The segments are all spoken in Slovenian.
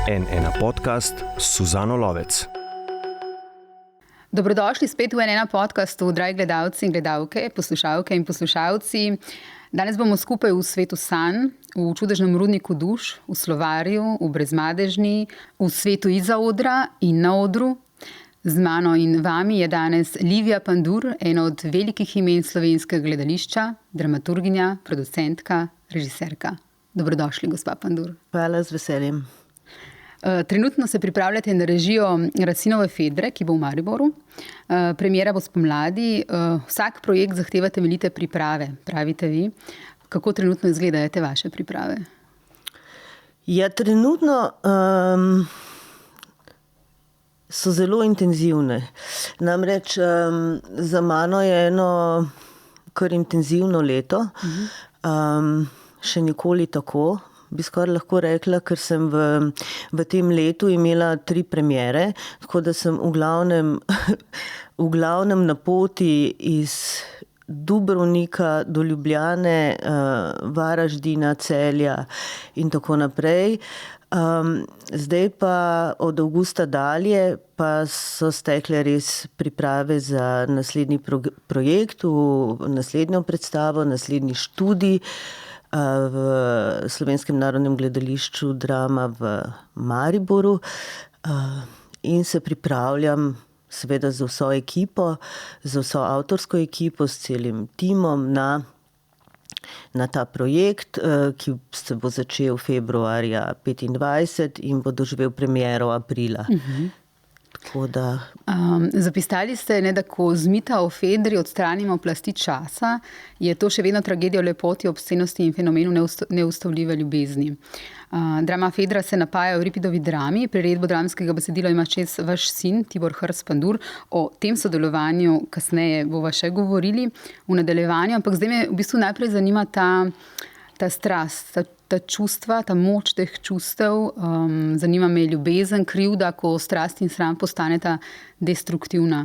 NN podcast s Suzano Lovec. Dobrodošli spet v NN podcastu, dragi gledalci in gledalke, poslušalke in poslušalci. Danes bomo skupaj v svetu sanj, v čudežnem rudniku duš, v slovarju, v Brezmadežni, v svetu izza odra in na odru. Z mano in vami je danes Livija Pandur, ena od velikih imen slovenskega gledališča, dramaturginja, producentka, režiserka. Dobrodošli, gospa Pandur. Hvala, z veseljem. Trenutno se pripravljate na režijo Racinove Fedre, ki bo v Mariboru. Premiera bo spomladi. Vsak projekt zahteva temeljite priprave, pravite vi. Kako trenutno izgledajo te vaše priprave? Ja, trenutno so zelo intenzivne. Namreč za mano je eno kar intenzivno leto. Še nikoli tako, bi skoraj lahko rekla, ker sem v tem letu imela 3 premiere, tako da sem v glavnem na poti iz Dubrovnika do Ljubljane, Varaždina, Celja in tako naprej. Zdaj pa od avgusta dalje pa so stekle res priprave za naslednji projekt, v naslednjo predstavo, naslednji študij v Slovenskem narodnem gledališču Drama v Mariboru in se pripravljam seveda z vso ekipo, z vso avtorsko ekipo, s celim timom na ta projekt, ki se bo začel februarja 2025 in bo doživel premiero aprila. Zapisali ste, da ko z mita o Fedri odstranimo plasti časa, je to še vedno tragedija o lepoti, obscenosti in fenomenu neustavljive ljubezni. Drama Fedra se napaja v Euripidovi drami, priredbo dramskega besedila ima čez vaš sin Tibor Hrs Pandur. O tem sodelovanju kasneje bova še govorili v nadaljevanju, ampak zdaj me v bistvu najprej zanima ta strast, ta čustva, ta moč teh čustev. Zanima me ljubezen, krivda, ko strast in sram postaneta destruktivna.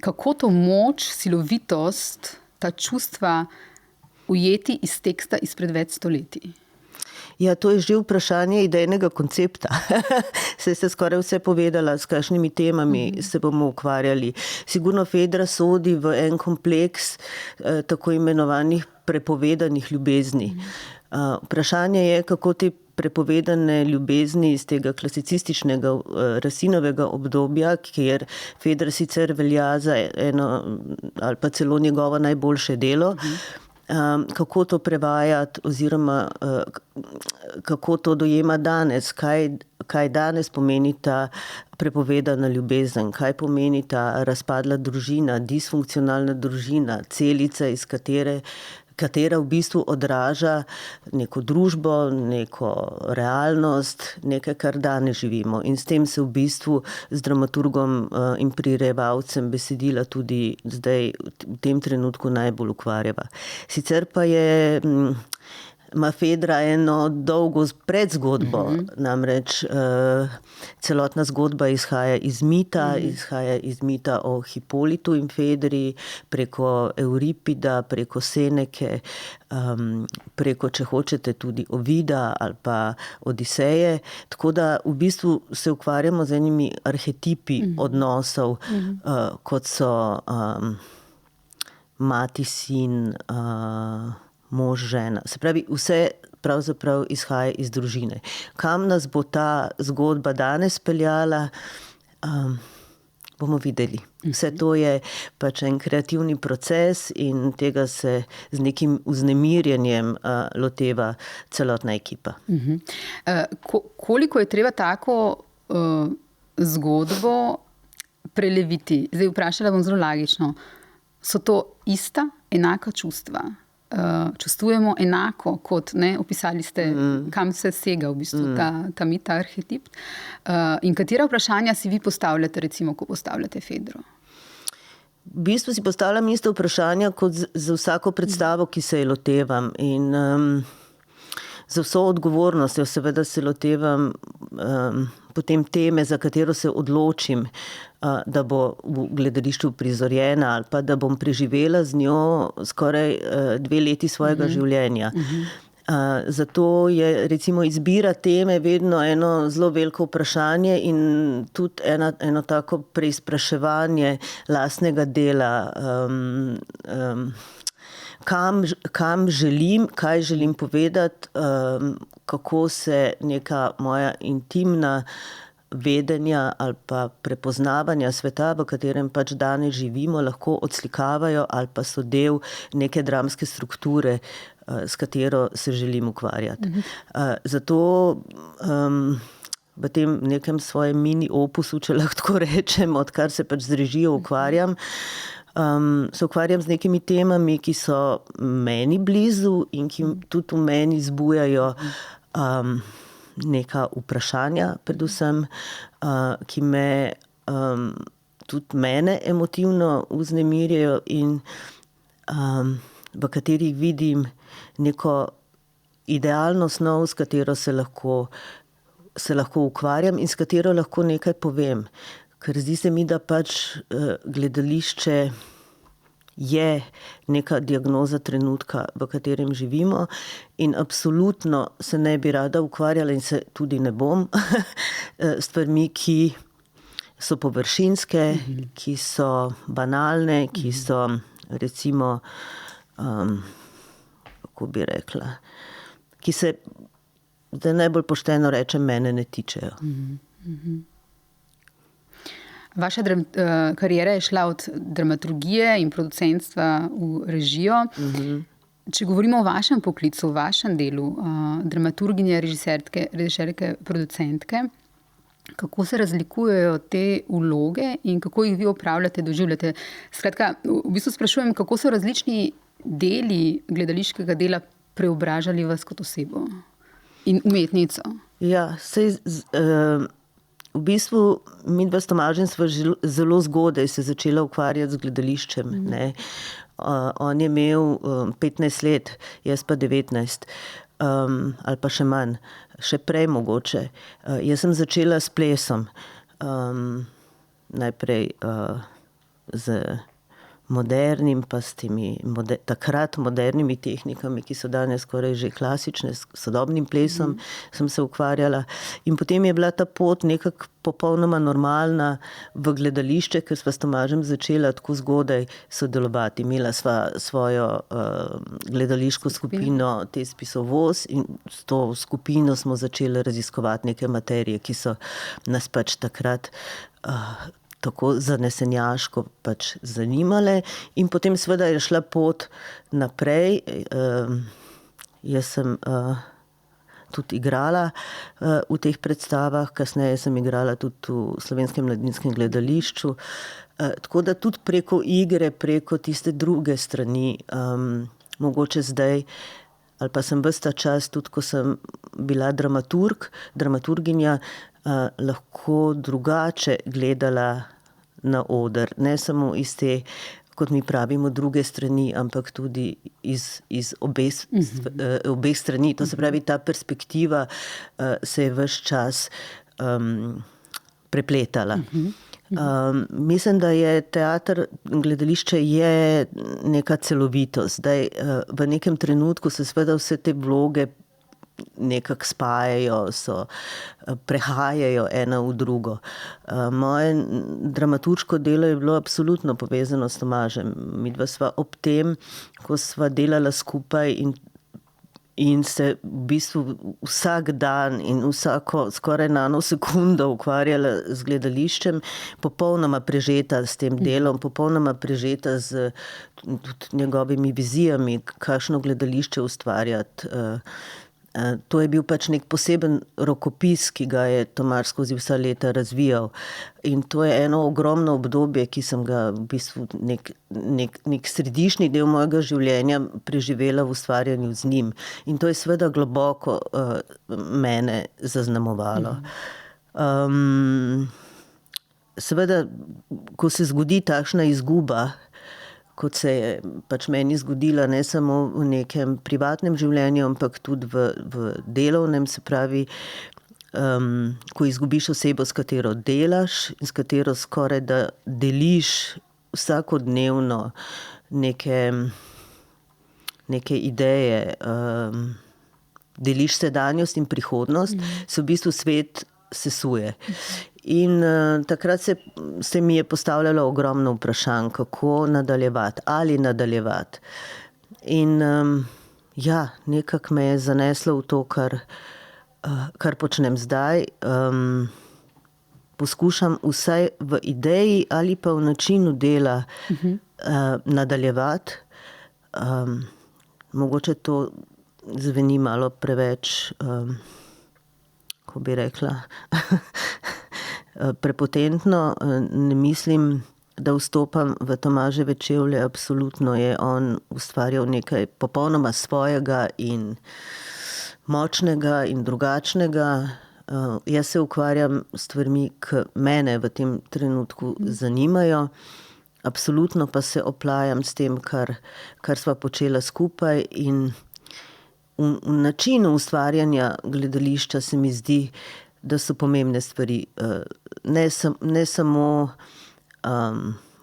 Kako to moč, silovitost, ta čustva ujeti iz teksta izpred več stoletij? Ja, to je že vprašanje idejnega koncepta. Saj ste skoraj vse povedala, s kakšnimi temami se bomo ukvarjali. Sigurno Fedra sodi v en kompleks tako imenovanih prepovedanih ljubezni. Vprašanje je, kako te prepovedane ljubezni iz tega klasicističnega Racinovega obdobja, kjer Fedra sicer velja za eno ali pa celo njegovo najboljše delo, kako to prevajati oziroma kako to dojema danes, kaj danes pomeni ta prepovedana ljubezen, kaj pomeni ta razpadla družina, disfunkcionalna družina, celica, iz katera v bistvu odraža neko družbo, neko realnost, nekaj, kar danes živimo. In s tem se v bistvu z dramaturgom in prirejevalcem besedila tudi zdaj v tem trenutku najbolj ukvarjava. Sicer pa ima Fedra eno dolgo predzgodbo, namreč celotna zgodba izhaja iz mita o Hipolitu in Fedri, preko Euripida, preko Seneke, preko, če hočete, tudi Ovida ali pa Odiseje. Tako da v bistvu se ukvarjamo z enimi arhetipi odnosov, kot so mati, sin, mož, žena. Se pravi, vse pravzaprav izhaja iz družine. Kam nas bo ta zgodba danes peljala, bomo videli. Vse to je pač en kreativni proces in tega se z nekim vznemirjenjem loteva celotna ekipa. Koliko je treba tako zgodbo preleviti? Zdaj vprašala bom zelo logično. So to ista, enaka čustva? Čustvujemo enako, kot opisali ste, kam se sega v bistvu ta mit, ta arhetip. In katera vprašanja si vi postavljate, recimo, ko postavljate Fedro? V bistvu si postavljam isto vprašanja kot za vsako predstavo, ki se je lotevam. In za vso odgovornostjo seveda se lotevam potem teme, za katero se odločim, da bo v gledališču prizorjena ali pa da bom preživela z njo skoraj 2 leti svojega življenja. Zato je recimo izbira teme vedno eno zelo veliko vprašanje in tudi eno tako preizpraševanje lastnega dela. Kam želim, kaj želim povedati, kako se neka moja intimna vedenja ali pa prepoznavanja sveta, v katerem pač danes živimo, lahko odslikavajo ali pa so del neke dramske strukture, s katero se želim ukvarjati. Zato v tem nekem svojem mini opusu, če lahko tako rečem, odkar se pač z režijo ukvarjam, se ukvarjam z nekimi temami, ki so meni blizu in ki tudi v meni zbujajo neka vprašanja, predvsem, ki me tudi mene emotivno vznemirjajo in v katerih vidim neko idealno snov, s katero se lahko ukvarjam in s katero lahko nekaj povem. Ker zdi se mi, da pač gledališče je neka diagnoza trenutka, v katerem živimo in absolutno se ne bi rada ukvarjala in se tudi ne bom stvarmi, ki so površinske, ki so banalne, ki so recimo, kako bi rekla, ki se, da najbolj pošteno rečem, mene ne tičejo. Vaša kariera je šla od dramaturgije in producentstva v režijo. Če govorimo o vašem poklicu, o vašem delu, dramaturginje, režiserke, producentke, kako se razlikujejo te vloge in kako jih vi opravljate, doživljate? Skratka, v bistvu sprašujem, kako so različni deli gledališkega dela preobražali vas kot osebo in umetnico? Ja, v bistvu midva s Tomažem sva zelo zgodaj se začela ukvarjati z gledališčem. Ne. On je imel 15 let, jaz pa 19, ali pa še manj, še prej mogoče. Jaz sem začela s plesom, najprej z modernim, pa s temi takrat modernimi tehnikami, ki so danes skoraj že klasične, s sodobnim plesom sem se ukvarjala. In potem je bila ta pot nekako popolnoma normalna v gledališče, ker sva s Tomažem začela tako zgodaj sodelovati. Imela sva svojo gledališko skupino Te Spisovoz in s to skupino smo začeli raziskovati neke materije, ki so nas pač takrat tako zanesenjaško pač zanimale in potem seveda je šla pot naprej. Jaz sem tudi igrala v teh predstavah, kasneje sem igrala tudi v Slovenskem mladinskem gledališču. Tako da tudi preko igre, preko tiste druge strani, mogoče zdaj, ali pa sem ves ta čas, tudi ko sem bila dramaturginja, lahko drugače gledala na oder. Ne samo iz te, kot mi pravimo, druge strani, ampak tudi iz obeh strani. To se pravi, ta perspektiva se je ves čas prepletala. Mislim, da je teater, gledališče je neka celovitost. Zdaj, v nekem trenutku se seveda vse te vloge nekako spajajo, prehajajo ena v drugo. Moje dramaturško delo je bilo absolutno povezano s Tomažem. Midva sva ob tem, ko sva delala skupaj in se v bistvu vsak dan in vsako skoraj nanosekundo ukvarjala z gledališčem, popolnoma prežeta s tem delom, popolnoma prežeta z njegovimi vizijami, kakšno gledališče ustvarjati. To je bil pač nek poseben rokopis, ki ga je Tomaž skozi vsa leta razvijal. In to je eno ogromno obdobje, ki sem ga v bistvu nek središčni del mojega življenja preživela v ustvarjanju z njim. In to je seveda globoko mene zaznamovalo. Seveda, ko se zgodi takšna izguba, kot se je pač meni zgodila, ne samo v nekem privatnem življenju, ampak tudi v delovnem, se pravi, ko izgubiš osebo, s katero delaš in s katero skoraj da deliš vsakodnevno neke ideje, deliš sedanjost in prihodnost, se v bistvu svet sesuje. In takrat se mi je postavljalo ogromno vprašanj, kako nadaljevati, ali nadaljevati. In nekako me je zaneslo v to, kar počnem zdaj. Poskušam vsaj v ideji ali pa v načinu dela nadaljevati. Mogoče to zveni malo preveč, ko bi rekla, prepotentno. Ne mislim, da vstopam v Tomaževe čevlje, absolutno je on ustvarjal nekaj popolnoma svojega in močnega in drugačnega. Jaz se ukvarjam s stvarmi, ki mene v tem trenutku zanimajo. Absolutno pa se oplajam s tem, kar sva počela skupaj, in v načinu ustvarjanja gledališča se mi zdi, da so pomembne stvari. Ne samo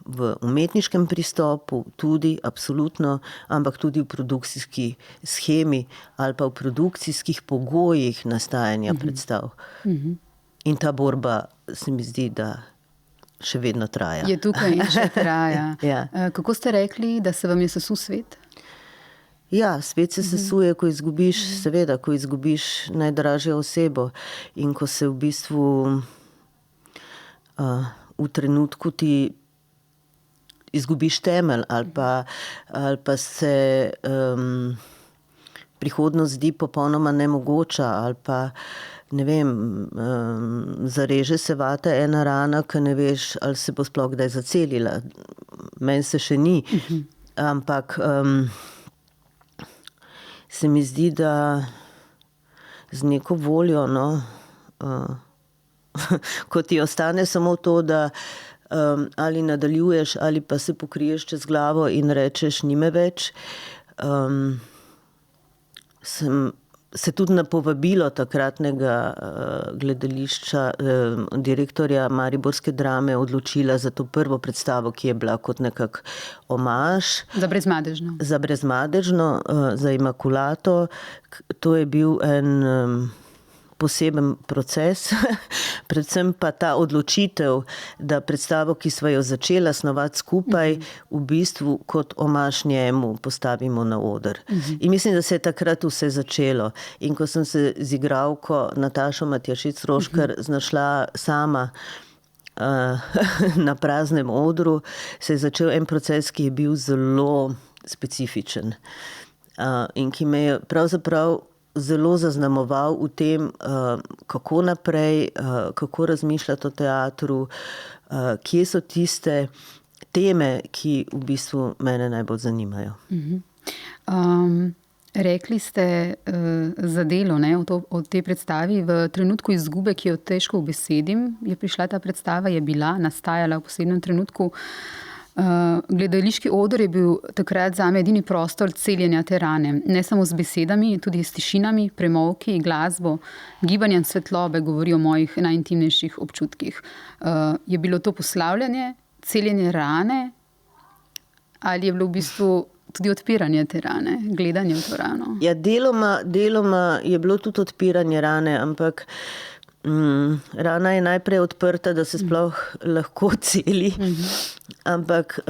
v umetniškem pristopu, tudi absolutno, ampak tudi v produkcijski shemi ali pa v produkcijskih pogojih nastajanja predstav. In ta borba se mi zdi, da še vedno traja. Je tukaj in še traja. Ja. Kako ste rekli, da se vam je sesul svet? Ja, svet se sesuje, ko izgubiš najdražjo osebo in ko se v bistvu v trenutku ti izgubiš temelj ali pa se prihodnost zdi popolnoma nemogoča ali pa ne vem, zareže se vata ena rana, ki ne veš, ali se bo sploh kdaj zacelila. Meni se še ni. Ampak se mi zdi, da z neko voljo, ko ti ostane samo to, da ali nadaljuješ ali pa se pokriješ čez glavo in rečeš, ni me več. Sem se tudi na povabilo takratnega gledališča, direktorja Mariborske drame odločila za to prvo predstavo, ki je bila kot nekak omaž. Za Brezmadežno. Za Brezmadežno, za Imakulato. To je bil en poseben proces, predvsem pa ta odločitev, da predstavo, ki sva jo začela snovati skupaj, v bistvu kot omaž njemu postavimo na oder. In mislim, da se je takrat vse začelo. In ko sem se z igralko Natašo Matjašič-Roškar znašla sama na praznem odru, se je začel en proces, ki je bil zelo specifičen. In ki me je pravzaprav zelo zaznamoval v tem, kako naprej, kako razmišljati o teatru, kje so tiste teme, ki v bistvu mene najbolj zanimajo. Rekli ste za delo, o tej predstavi, v trenutku izgube, ki jo težko ubesedim, je prišla ta predstava, je bila, nastajala v posebnem trenutku. Gledališki oder je bil takrat zame edini prostor celjenja te rane. Ne samo z besedami, tudi s tišinami, premolki, glasbo, gibanjem svetlobe govori o mojih najintimnejših občutkih. Je bilo to poslavljanje, celjenje rane, ali je bilo v bistvu tudi odpiranje te rane, gledanje v to rano? Ja, deloma je bilo tudi odpiranje rane, ampak rana je najprej odprta, da se sploh lahko celi. Ampak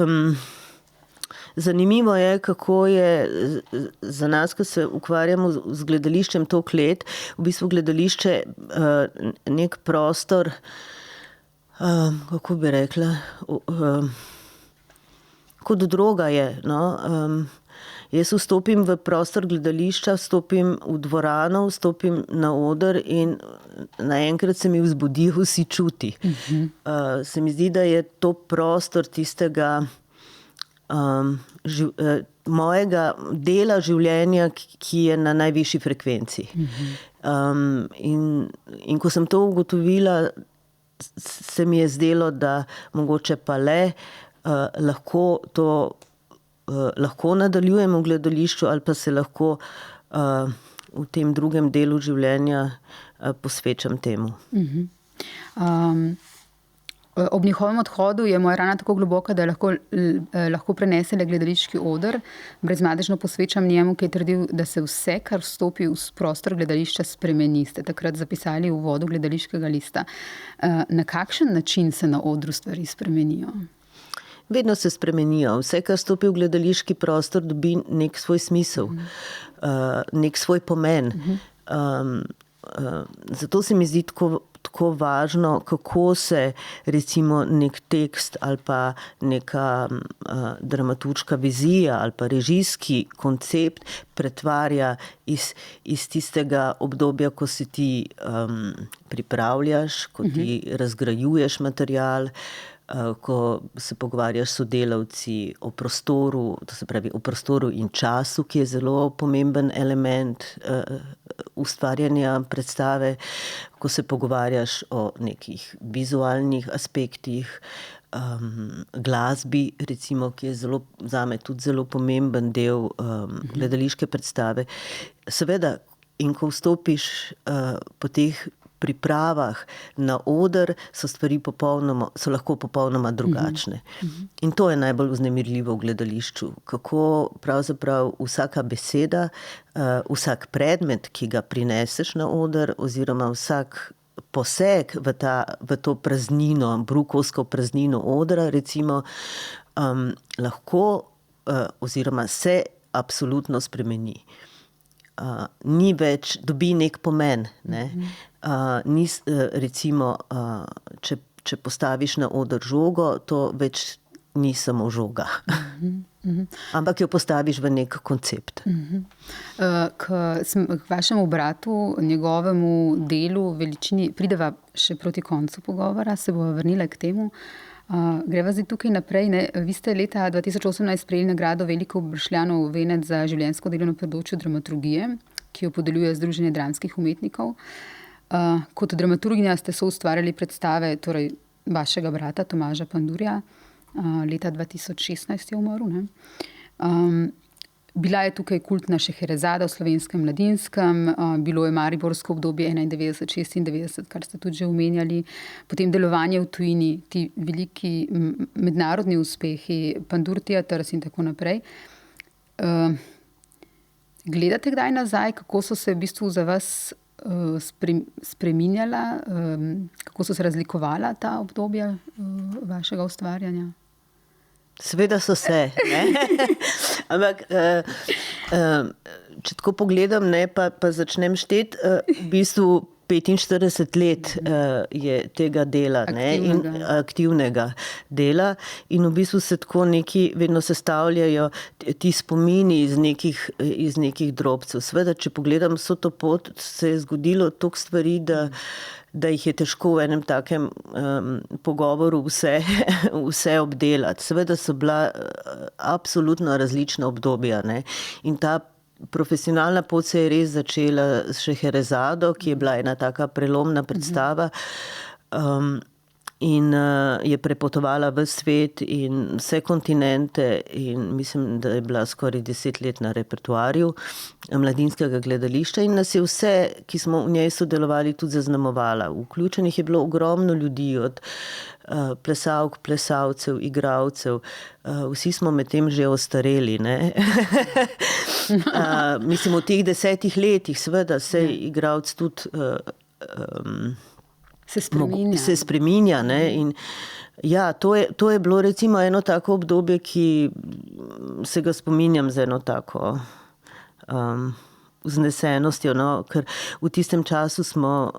zanimivo je, kako je za nas, ko se ukvarjamo z gledališčem toliko let, v bistvu gledališče nek prostor, kako bi rekla, kot droga je, Jaz vstopim v prostor gledališča, vstopim v dvorano, vstopim na oder in naenkrat se mi vzbudijo vsi čuti. Se mi zdi, da je to prostor tistega mojega dela življenja, ki je na najvišji frekvenci. In ko sem to ugotovila, se mi je zdelo, da mogoče pa le lahko nadaljujemo v gledališču ali pa se lahko v tem drugem delu življenja posvečam temu. Ob njihovem odhodu je moja rana tako globoka, da lahko prenese le gledališki oder. Brezmadežno posvečam njemu, ki je trdil, da se vse, kar vstopi v prostor gledališča, spremeni. Ste takrat zapisali v uvodu Gledališkega lista. Na kakšen način se na odru stvari spremenijo? Vedno se spremenijo. Vse, kar stopi v gledališki prostor, dobi nek svoj smisel, nek svoj pomen. Zato se mi zdi tako važno, kako se recimo nek tekst ali pa neka dramaturška vizija ali pa režijski koncept pretvarja iz tistega obdobja, ko se ti pripravljaš, ko ti razgrajuješ material, ko se pogovarjaš s sodelavci o prostoru, to se pravi o prostoru in času, ki je zelo pomemben element ustvarjanja predstave, ko se pogovarjaš o nekih vizualnih aspektih, glasbi, recimo, ki je zame tudi zelo pomemben del gledališke predstave. Seveda, in ko vstopiš po teh pripravah na oder, so stvari so lahko popolnoma drugačne. In to je najbolj vznemirljivo v gledališču. Kako pravzaprav vsaka beseda, vsak predmet, ki ga prineseš na oder, oziroma vsak poseg v to praznino, brukovsko praznino odra, recimo, lahko oziroma se absolutno spremeni. Ni več, dobi nek pomen. Ne? Recimo, če postaviš na oder žogo, to več ni samo žoga. Ampak jo postaviš v nek koncept. K vašemu bratu, njegovemu delu, veličini, prideva še proti koncu pogovora, se bova vrnila k temu. Greva zdaj tukaj naprej. Ne? Vi ste leta 2018 prejeli nagrado Veliko Bršljanov venec za življenjsko delo na področju dramaturgije, ki jo podeljuje Združenje dramskih umetnikov. Kot dramaturginja ste soustvarjali predstave torej vašega brata Tomaža Pandurja. Leta 2016 je umrl. Ne? Bila je tukaj kultna Šeherezada v Slovenskem mladinskem, bilo je mariborsko obdobje 91-96, kar ste tudi že omenjali, potem delovanje v tujini, ti veliki mednarodni uspehi, Pandur Theatres in tako naprej. Gledate kdaj nazaj, kako so se v bistvu za vas spreminjala, kako so se razlikovala ta obdobja vašega ustvarjanja? Seveda so se, ne? Ampak, če tako pogledam, ne, pa začnem šteti, v bistvu 45 let je tega dela, aktivnega dela, in v bistvu se tako neki vedno sestavljajo ti spomini iz nekih drobcev. Seveda, če pogledam vso to pot, se je zgodilo toliko stvari, da jih je težko v enem takem pogovoru vse obdelati. Seveda so bila absolutno različna obdobja, ne? In ta profesionalna pot se je res začela s Šeherezado, ki je bila ena taka prelomna predstava, in je prepotovala v svet in vse kontinente, in mislim, da je bila skoraj 10 let na repertoarju Mladinskega gledališča, in nas je vse, ki smo v njej sodelovali, tudi zaznamovala. Vključenih je bilo ogromno ljudi, od plesalk, plesalcev, igralcev. Vsi smo med tem že ostareli, ne? Mislim, v teh 10 letih, seveda, se igralec tudi se spreminja, ne? In ja, to je bilo recimo eno tako obdobje, ki se ga spominjam z eno tako vznesenostjo, no? Ker v tistem času smo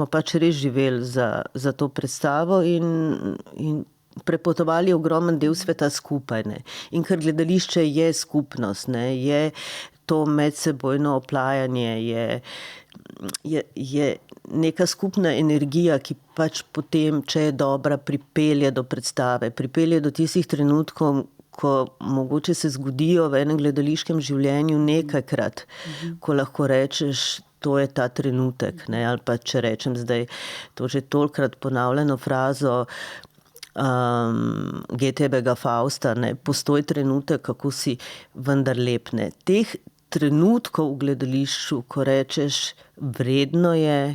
pač res živeli za to predstavo in prepotovali ogromen del sveta skupaj, ne? In ker gledališče je skupnost, ne? Je to medsebojno oplajanje, je neka skupna energija, ki pač potem, če je dobra, pripelje do predstave, pripelje do tistih trenutkov, ko mogoče se zgodijo v enem gledališkem življenju nekajkrat, ko lahko rečeš, to je ta trenutek, ne? Ali pa če rečem zdaj to že tolikrat ponavljeno frazo Goethebega Fausta, ne? Postoj trenutek, kako si vendar lepne. Teh trenutkov v gledališču, ko rečeš, vredno je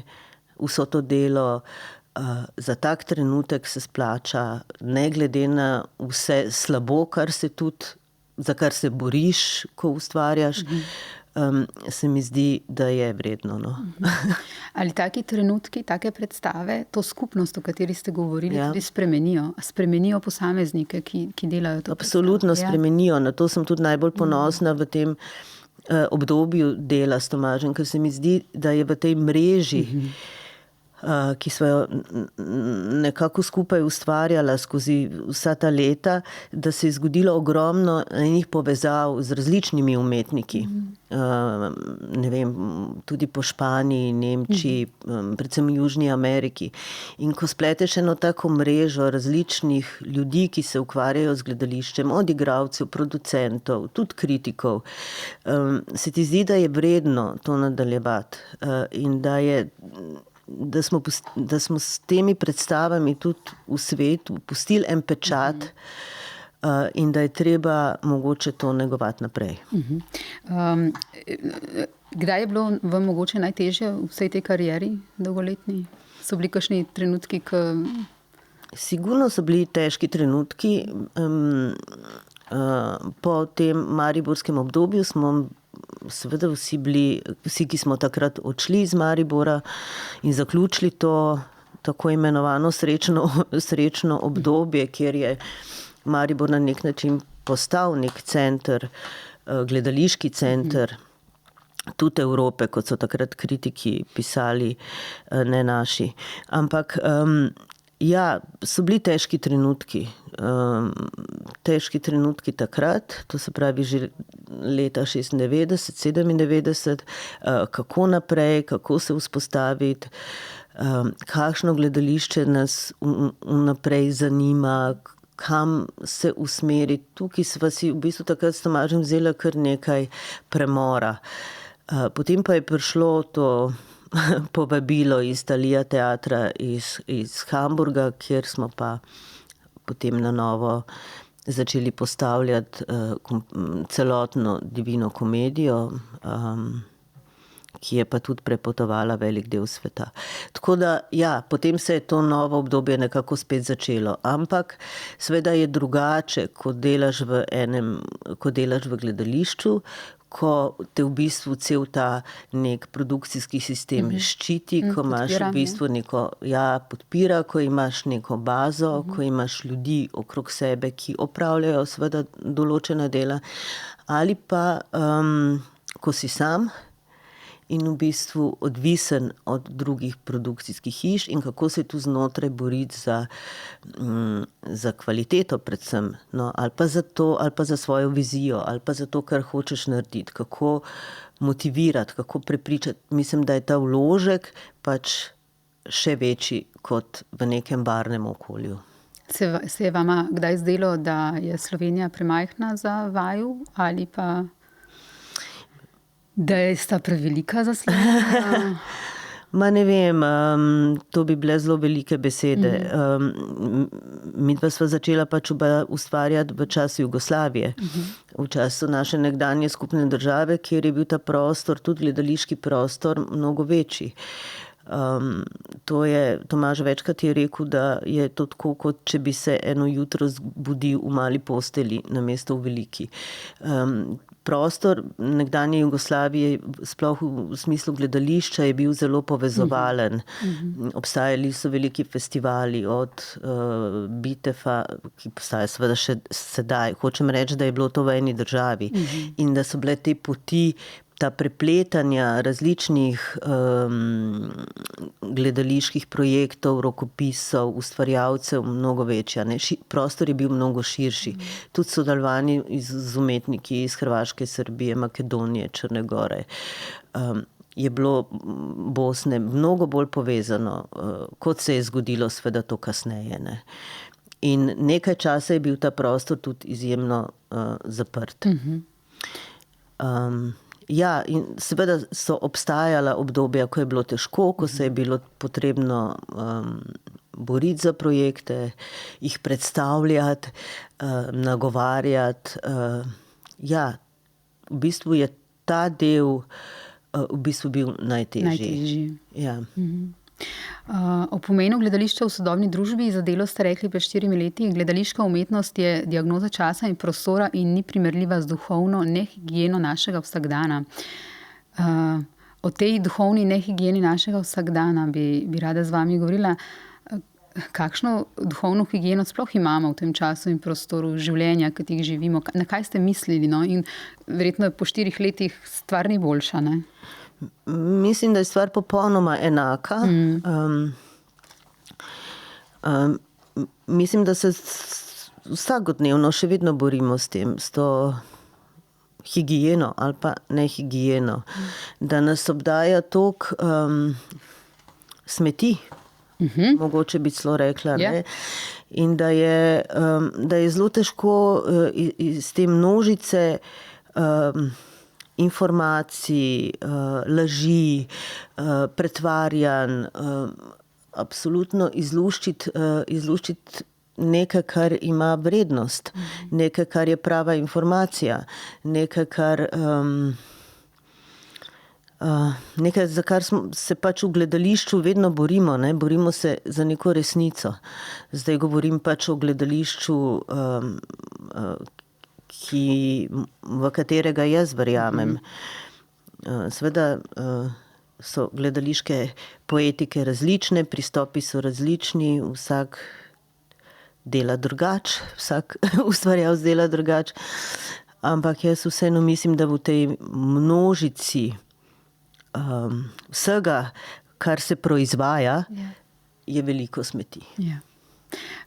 vso to delo, za tak trenutek se splača, ne glede na vse slabo, za kar se boriš, ko ustvarjaš, se mi zdi, da je vredno. No. Ali taki trenutki, take predstave, to skupnost, o kateri ste govorili, tudi spremenijo posameznike, ki delajo to? Absolutno spremenijo. Na to sem tudi najbolj ponosna v tem obdobju dela s Tomažem, ker se mi zdi, da je v tej mreži, ki sva jo nekako skupaj ustvarjala skozi vsa ta leta, da se je zgodilo ogromno enih povezav z različnimi umetniki. Ne vem, tudi po Španiji, Nemčiji, predvsem v Južni Ameriki. In ko spleteš eno tako mrežo različnih ljudi, ki se ukvarjajo z gledališčem, od igralcev, producentov, tudi kritikov, se ti zdi, da je vredno to nadaljevati in da smo s temi predstavami tudi v svetu pustili en pečat in da je treba mogoče to negovati naprej. Kdaj je bilo vam mogoče najtežje v vsej tej karieri dolgoletni? So bili kakšni trenutki, Sigurno so bili težki trenutki. Po tem mariborskem obdobju smo seveda vsi, ki smo takrat odšli iz Maribora in zaključili to tako imenovano srečno obdobje, kjer je Maribor na nek način postal nek center, gledališki center, tudi Evrope, kot so takrat kritiki pisali, ne naši. Ampak so bili težki trenutki takrat, to se pravi že leta 96, 97, kako naprej, kako se vzpostaviti, kakšno gledališče nas vnaprej zanima, kam se usmeriti. Tukaj sva si v bistvu takrat s Tomažem vzela kar nekaj premora. Potem pa je prišlo to povabilo iz Thalia teatra iz Hamburga, kjer smo pa potem na novo začeli postavljati celotno Divino komedijo, ki je pa tudi prepotovala velik del sveta. Tako da, potem se je to novo obdobje nekako spet začelo. Ampak seveda je drugače, ko delaš v gledališču, ko te v bistvu cel ta nek produkcijski sistem ščiti, ko imaš v bistvu neko, podpira, ko imaš neko bazo, ko imaš ljudi okrog sebe, ki opravljajo seveda določena dela, ali pa ko si sam in v bistvu odvisen od drugih produkcijskih hiš in kako se tu znotraj boriti za kvaliteto predvsem, no, ali pa za svojo vizijo, ali pa za to, kar hočeš narediti, kako motivirati, kako prepričati. Mislim, da je ta vložek pač še večji kot v nekem varnem okolju. Se je vama kdaj zdelo, da je Slovenija premajhna za vaju ali pa da je sta prevelika za Slovenijo? Ne vem, to bi bile zelo velike besede. Midva sva začela pač ustvarjati v času Jugoslavije, v času naše nekdanje skupne države, kjer je bil ta prostor, tudi gledališki prostor, mnogo večji. Tomaž večkrat je rekel, da je to tako, kot če bi se eno jutro zbudil v mali posteli namesto v veliki. Prostor nekdanje Jugoslavije, sploh v smislu gledališča, je bil zelo povezovalen. Obstajali so veliki festivali od Bitefa, ki postaja seveda še sedaj. Hočem reči, da je bilo to v eni državi in da so bile te poti, ta prepletanja različnih gledaliških projektov, rokopisov, ustvarjalcev mnogo večja. Prostor je bil mnogo širši. Tudi sodelovanje z umetniki iz Hrvaške, Srbije, Makedonije, Črne Gore. Je bilo Bosne mnogo bolj povezano, kot se je zgodilo seveda to kasneje. Ne. In nekaj časa je bil ta prostor tudi izjemno zaprt. In seveda so obstajala obdobja, ko je bilo težko, ko se je bilo potrebno boriti za projekte, jih predstavljati, nagovarjati. V bistvu je ta del v bistvu bil najtežji. Ja. O pomenu gledališča v sodobni družbi za delo ste rekli pred 4 leti. Gledališka umetnost je diagnoza časa in prostora in ni primerljiva z duhovno nehigieno našega vsakdana. O tej duhovni nehigieni našega vsakdana bi rada z vami govorila. Kakšno duhovno higieno sploh imamo v tem času in prostoru življenja, ki jih živimo? Na kaj ste mislili? No? In verjetno po 4 letih stvar ni boljša, ne? Mislim, da je stvar popolnoma enaka. Mislim, da se vsakodnevno še vedno borimo s tem, s to higieno ali pa nehigieno. Da nas obdaja toliko smeti, mogoče bi celo rekla, ne? In da je zelo težko iz te množice informacij, laži, pretvarjanj, absolutno izluščiti nekaj, kar ima vrednost, nekaj, kar je prava informacija, nekaj, nekaj, za kar se pač v gledališču vedno borimo, ne? Borimo se za neko resnico. Zdaj govorim pač o gledališču, v katerega jaz verjamem. Seveda so gledališke poetike različne, pristopi so različni, vsak dela drugače, vsak ustvarjalec dela drugače, ampak jaz vseeno mislim, da v tej množici vsega, kar se proizvaja, je veliko smeti.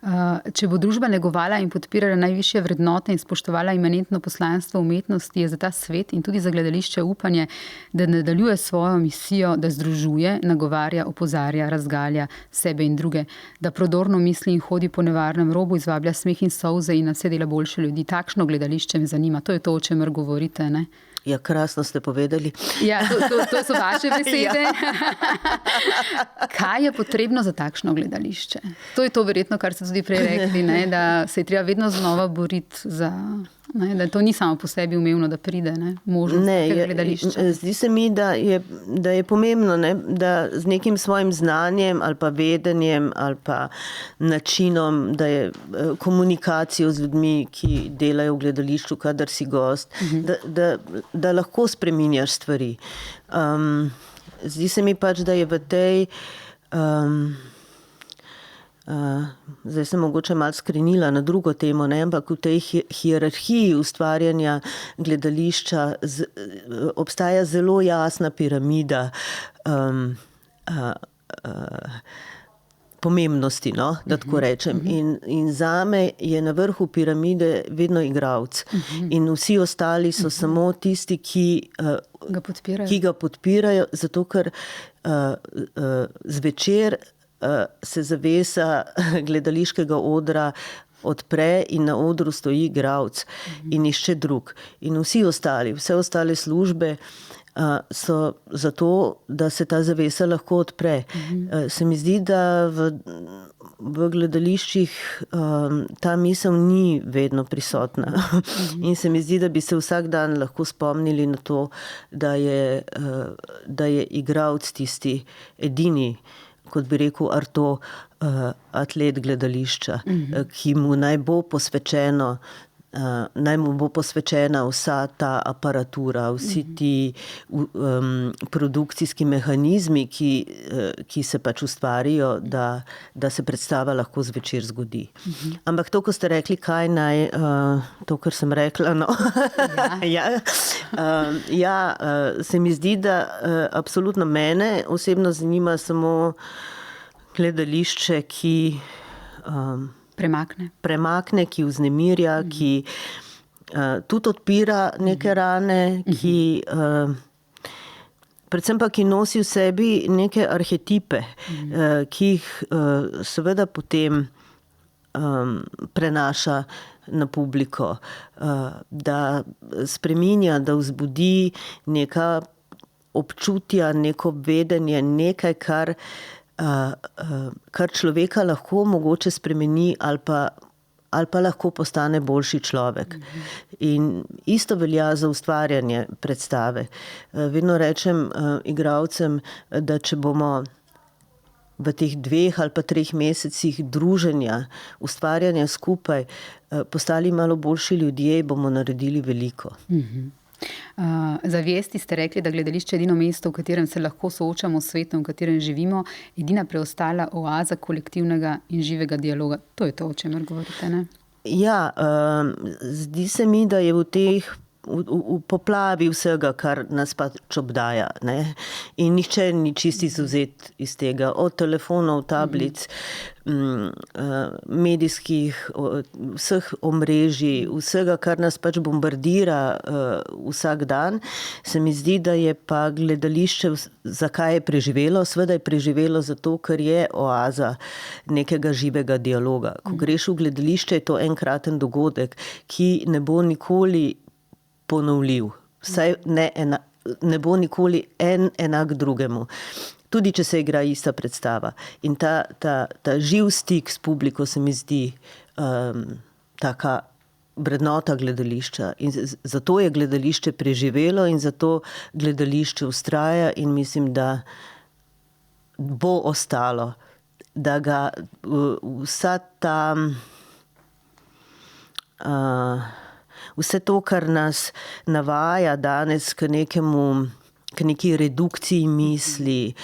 Če bo družba negovala in podpirala najvišje vrednote in spoštovala imanentno poslanstvo umetnosti, je za ta svet in tudi za gledališče upanje, da nadaljuje svojo misijo, da združuje, nagovarja, opozarja, razgalja sebe in druge, da prodorno misli in hodi po nevarnem robu, izvablja smeh in solze in na vse dela boljše ljudi. Takšno gledališče me zanima. To je to, o čemer govorite, ne? Ja, krasno ste povedali. Ja, to so vaše besede. Kaj je potrebno za takšno gledališče? To je to verjetno, kar ste tudi prej rekli, ne? Da se je treba vedno znova boriti za... Ne, da to ni samo po sebi umevno, da pride, ne, možnost tega gledališča. Zdi se mi, da je pomembno, ne, da z nekim svojim znanjem ali pa vedenjem ali pa načinom, da je komunikacijo z ljudmi, ki delajo v gledališču, kadar si gost, da lahko spreminjaš stvari. Zdi se mi pač, da je v tej... zdaj sem mogoče malo skrenila na drugo temo, ne? Ampak v tej hierarhiji ustvarjanja gledališča obstaja zelo jasna piramida pomembnosti, no? Da tako rečem. In zame je na vrhu piramide vedno igralec. In vsi ostali so samo tisti, ki ga podpirajo, zato ker zvečer se zavesa gledališkega odra odpre in na odru stoji igralec in išče drug. In vse ostale službe so zato, da se ta zavesa lahko odpre. Se mi zdi, da v gledališčih ta misel ni vedno prisotna. In se mi zdi, da bi se vsak dan lahko spomnili na to, da je igralec tisti edini, kot bi rekel Arto, atlet gledališča, ki mu naj mu bo posvečena vsa ta aparatura, vsi ti produkcijski mehanizmi, ki se pač ustvarijo, da se predstava lahko zvečer zgodi. Ampak to, ko ste rekli, kaj naj, to, kar sem rekla, no. Se mi zdi, da absolutno mene osebno zanima samo gledališče, ki premakne, ki vznemirja, ki tudi odpira neke rane, ki predvsem pa, ki nosi v sebi neke arhetipe, ki jih seveda potem prenaša na publiko, da spreminja, da vzbudi neka občutja, neko vedenje, nekaj, kar človeka lahko mogoče spremeni ali pa lahko postane boljši človek. In isto velja za ustvarjanje predstave. Vedno rečem igralcem, da če bomo v teh 2 ali pa 3 mesecih druženja, ustvarjanja skupaj, postali malo boljši ljudje, bomo naredili veliko. Zavesti ste rekli, da gledališče je edino mesto, v katerem se lahko soočamo s svetom, v katerem živimo, edina preostala oaza kolektivnega in živega dialoga. To je to, o čemer govorite, ne? Ja, zdi se mi, da je v poplavi vsega, kar nas pač obdaja, ne? In nihče ni čisti izvzet iz tega, od telefonov, tablic, medijskih, vseh omrežij, vsega, kar nas pač bombardira vsak dan. Se mi zdi, da je pa gledališče, zakaj je preživelo? Seveda je preživelo zato, ker je oaza nekega živega dialoga. Ko greš v gledališče, je to enkraten dogodek, ki ne bo nikoli ponovljiv. Vsaj ne bo nikoli enak drugemu. Tudi, če se igra ista predstava. In ta živ stik s publiko se mi zdi taka vrednota gledališča. In zato je gledališče preživelo in zato gledališče vztraja in mislim, da bo ostalo. Da ga vsa ta... Vse to, kar nas navaja danes k neki redukciji misli,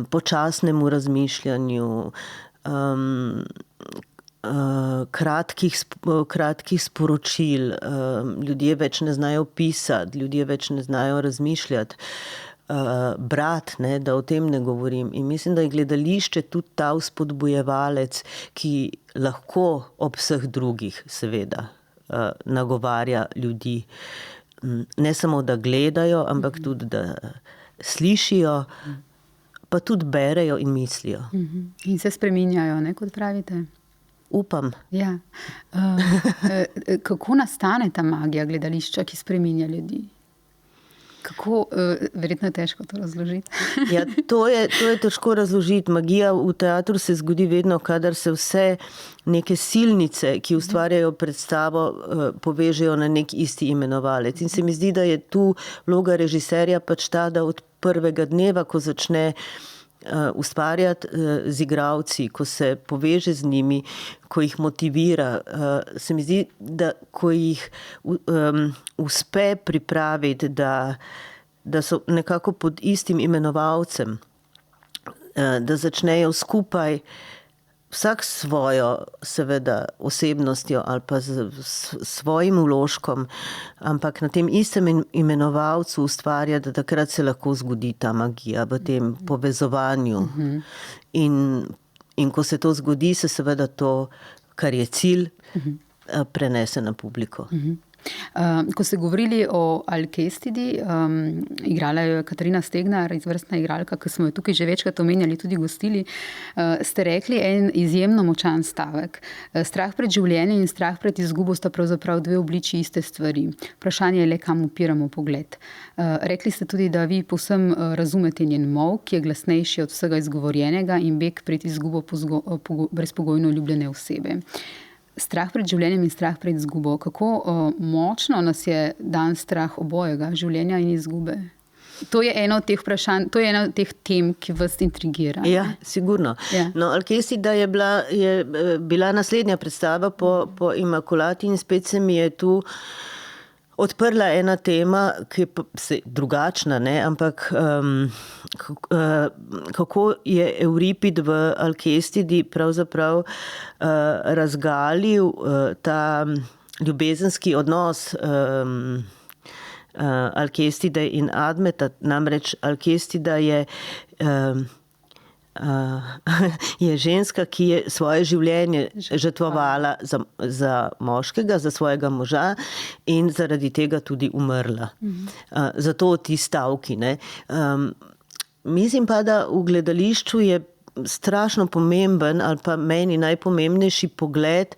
počasnemu razmišljanju, kratkih sporočil, ljudje več ne znajo pisati, ljudje več ne znajo razmišljati, brati, ne, da o tem ne govorim. In mislim, da je gledališče tudi ta vzpodbujevalec, ki lahko ob vseh drugih, seveda, nagovarja ljudi. Ne samo, da gledajo, ampak tudi, da slišijo, pa tudi berejo in mislijo. In se spreminjajo, ne, kot pravite? Upam. Ja. Kako nastane ta magija gledališča, ki spreminja ljudi? Kako, verjetno je težko to razložiti. Ja, to je težko razložiti. Magija v teatru se zgodi vedno, kadar se vse neke silnice, ki ustvarjajo predstavo, povežejo na nek isti imenovalec. In se mi zdi, da je tu vloga režiserja pač ta, da od prvega dneva, ko začne ustvarjati z igralci, ko se poveže z njimi, ko jih motivira, se mi zdi, da ko jih uspe pripraviti, da so nekako pod istim imenovalcem, da začnejo skupaj vsak svojo, seveda, osebnostjo ali pa svojim vložkom, ampak na tem istem imenovalcu ustvarja, da takrat se lahko zgodi ta magija v tem povezovanju. In ko se to zgodi, se seveda to, kar je cilj, prenese na publiko. Ko ste govorili o Alkestidi, igrala jo je Katarina Stegnar, izvrstna igralka, ki smo jo tukaj že večkrat omenjali, tudi gostili, ste rekli en izjemno močan stavek. Strah pred življenjem in strah pred izgubo sta pravzaprav 2 obliči iste stvari. Vprašanje je le, kam upiramo pogled. Rekli ste tudi, da vi povsem razumete njen molk, ki je glasnejši od vsega izgovorjenega in beg pred izgubo brezpogojno ljubljene osebe. Strah pred življenjem in strah pred izgubo. Kako močno nas je dan strah obojega, življenja in izgube? To je eno od teh vprašanj, to je ena od teh tem, ki vas intrigira. Ja, sigurno. Ja. No, Alkestida je bila naslednja predstava po Imakulati in spet se mi je tu odprla ena tema, ki je drugačna, ne? Ampak kako je Euripid v Alkestidi pravzaprav razgalil ta ljubezenski odnos Alkestide in Admeta. Namreč Alkestida je ženska, ki je svoje življenje žrtvovala za moškega, za svojega moža in zaradi tega tudi umrla. Zato ti stavki, ne. Mislim pa, da v gledališču je strašno pomemben ali pa meni najpomembnejši pogled,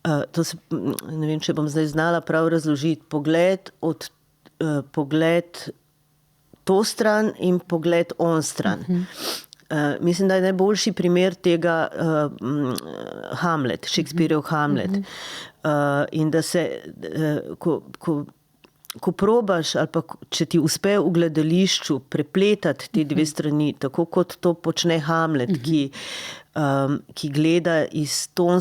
ne vem, če bom zdaj znala prav razložiti, pogled to stran in pogled on stran. Mislim, da je najboljši primer tega Hamlet, Shakespeareov Hamlet. In da se, ko ko probaš ali pa če ti uspe v gledališču prepletati te dve strani, tako kot to počne Hamlet, ki gleda iz to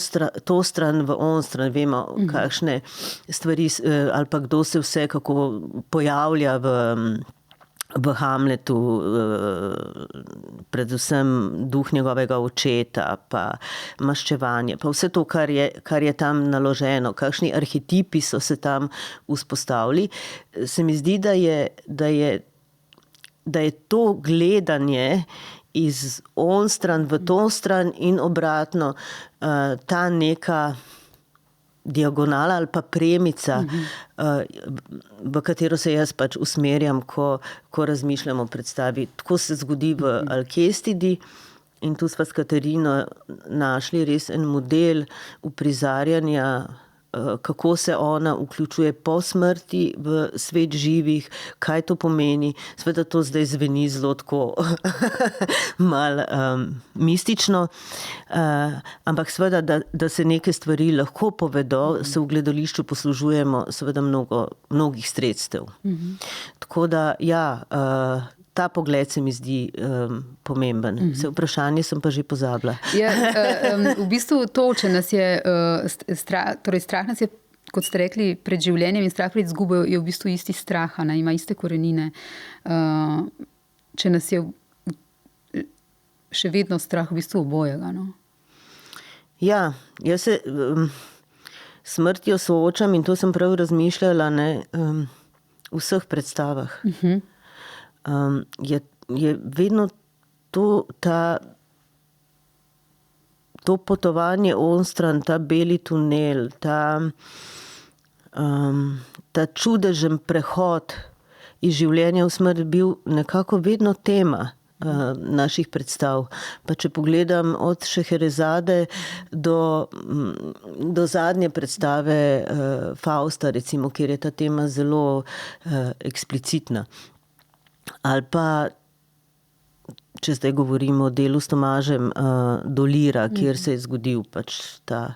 stran v on stran, vemo, kakšne stvari ali pa kdo se vse kako pojavlja v Hamletu, predvsem duh njegovega očeta, pa maščevanje, pa vse to, kar je tam naloženo, kakšni arhetipi so se tam vzpostavili. Se mi zdi, da je to gledanje iz on stran v to stran in obratno, ta neka diagonala ali pa premica, v katero se jaz pač usmerjam, ko razmišljam o predstavi. Tako se zgodi v Alkestidi in tu sva s Katarino našli res en model uprizarjanja, kako se ona vključuje po smrti v svet živih, kaj to pomeni. Seveda to zdaj zveni zelo tako malo mistično, ampak seveda, da se neke stvari lahko povedo, se v gledališču poslužujemo seveda mnogih sredstev. Tako da, ja, ta pogled se mi zdi pomemben. Vse vprašanje sem pa že pozabila. V bistvu to, če nas je strah nas je, kot ste rekli, pred življenjem in strah pred izgubo je v bistvu isti strah, ima iste korenine. Če nas je še vedno strah v bistvu obojega. No? Ja, jaz se smrtjo soočam in to sem prav razmišljala, v vseh predstavah. Je vedno to potovanje onstran, ta beli tunel, ta čudežen prehod iz življenja v smrt bil nekako vedno tema naših predstav. Pa če pogledam od Šeherezade do zadnje predstave Fausta, recimo, kjer je ta tema zelo eksplicitna. Ali pa, če zdaj govorimo o delu s Tomažem, do Lira, kjer se je zgodil pač ta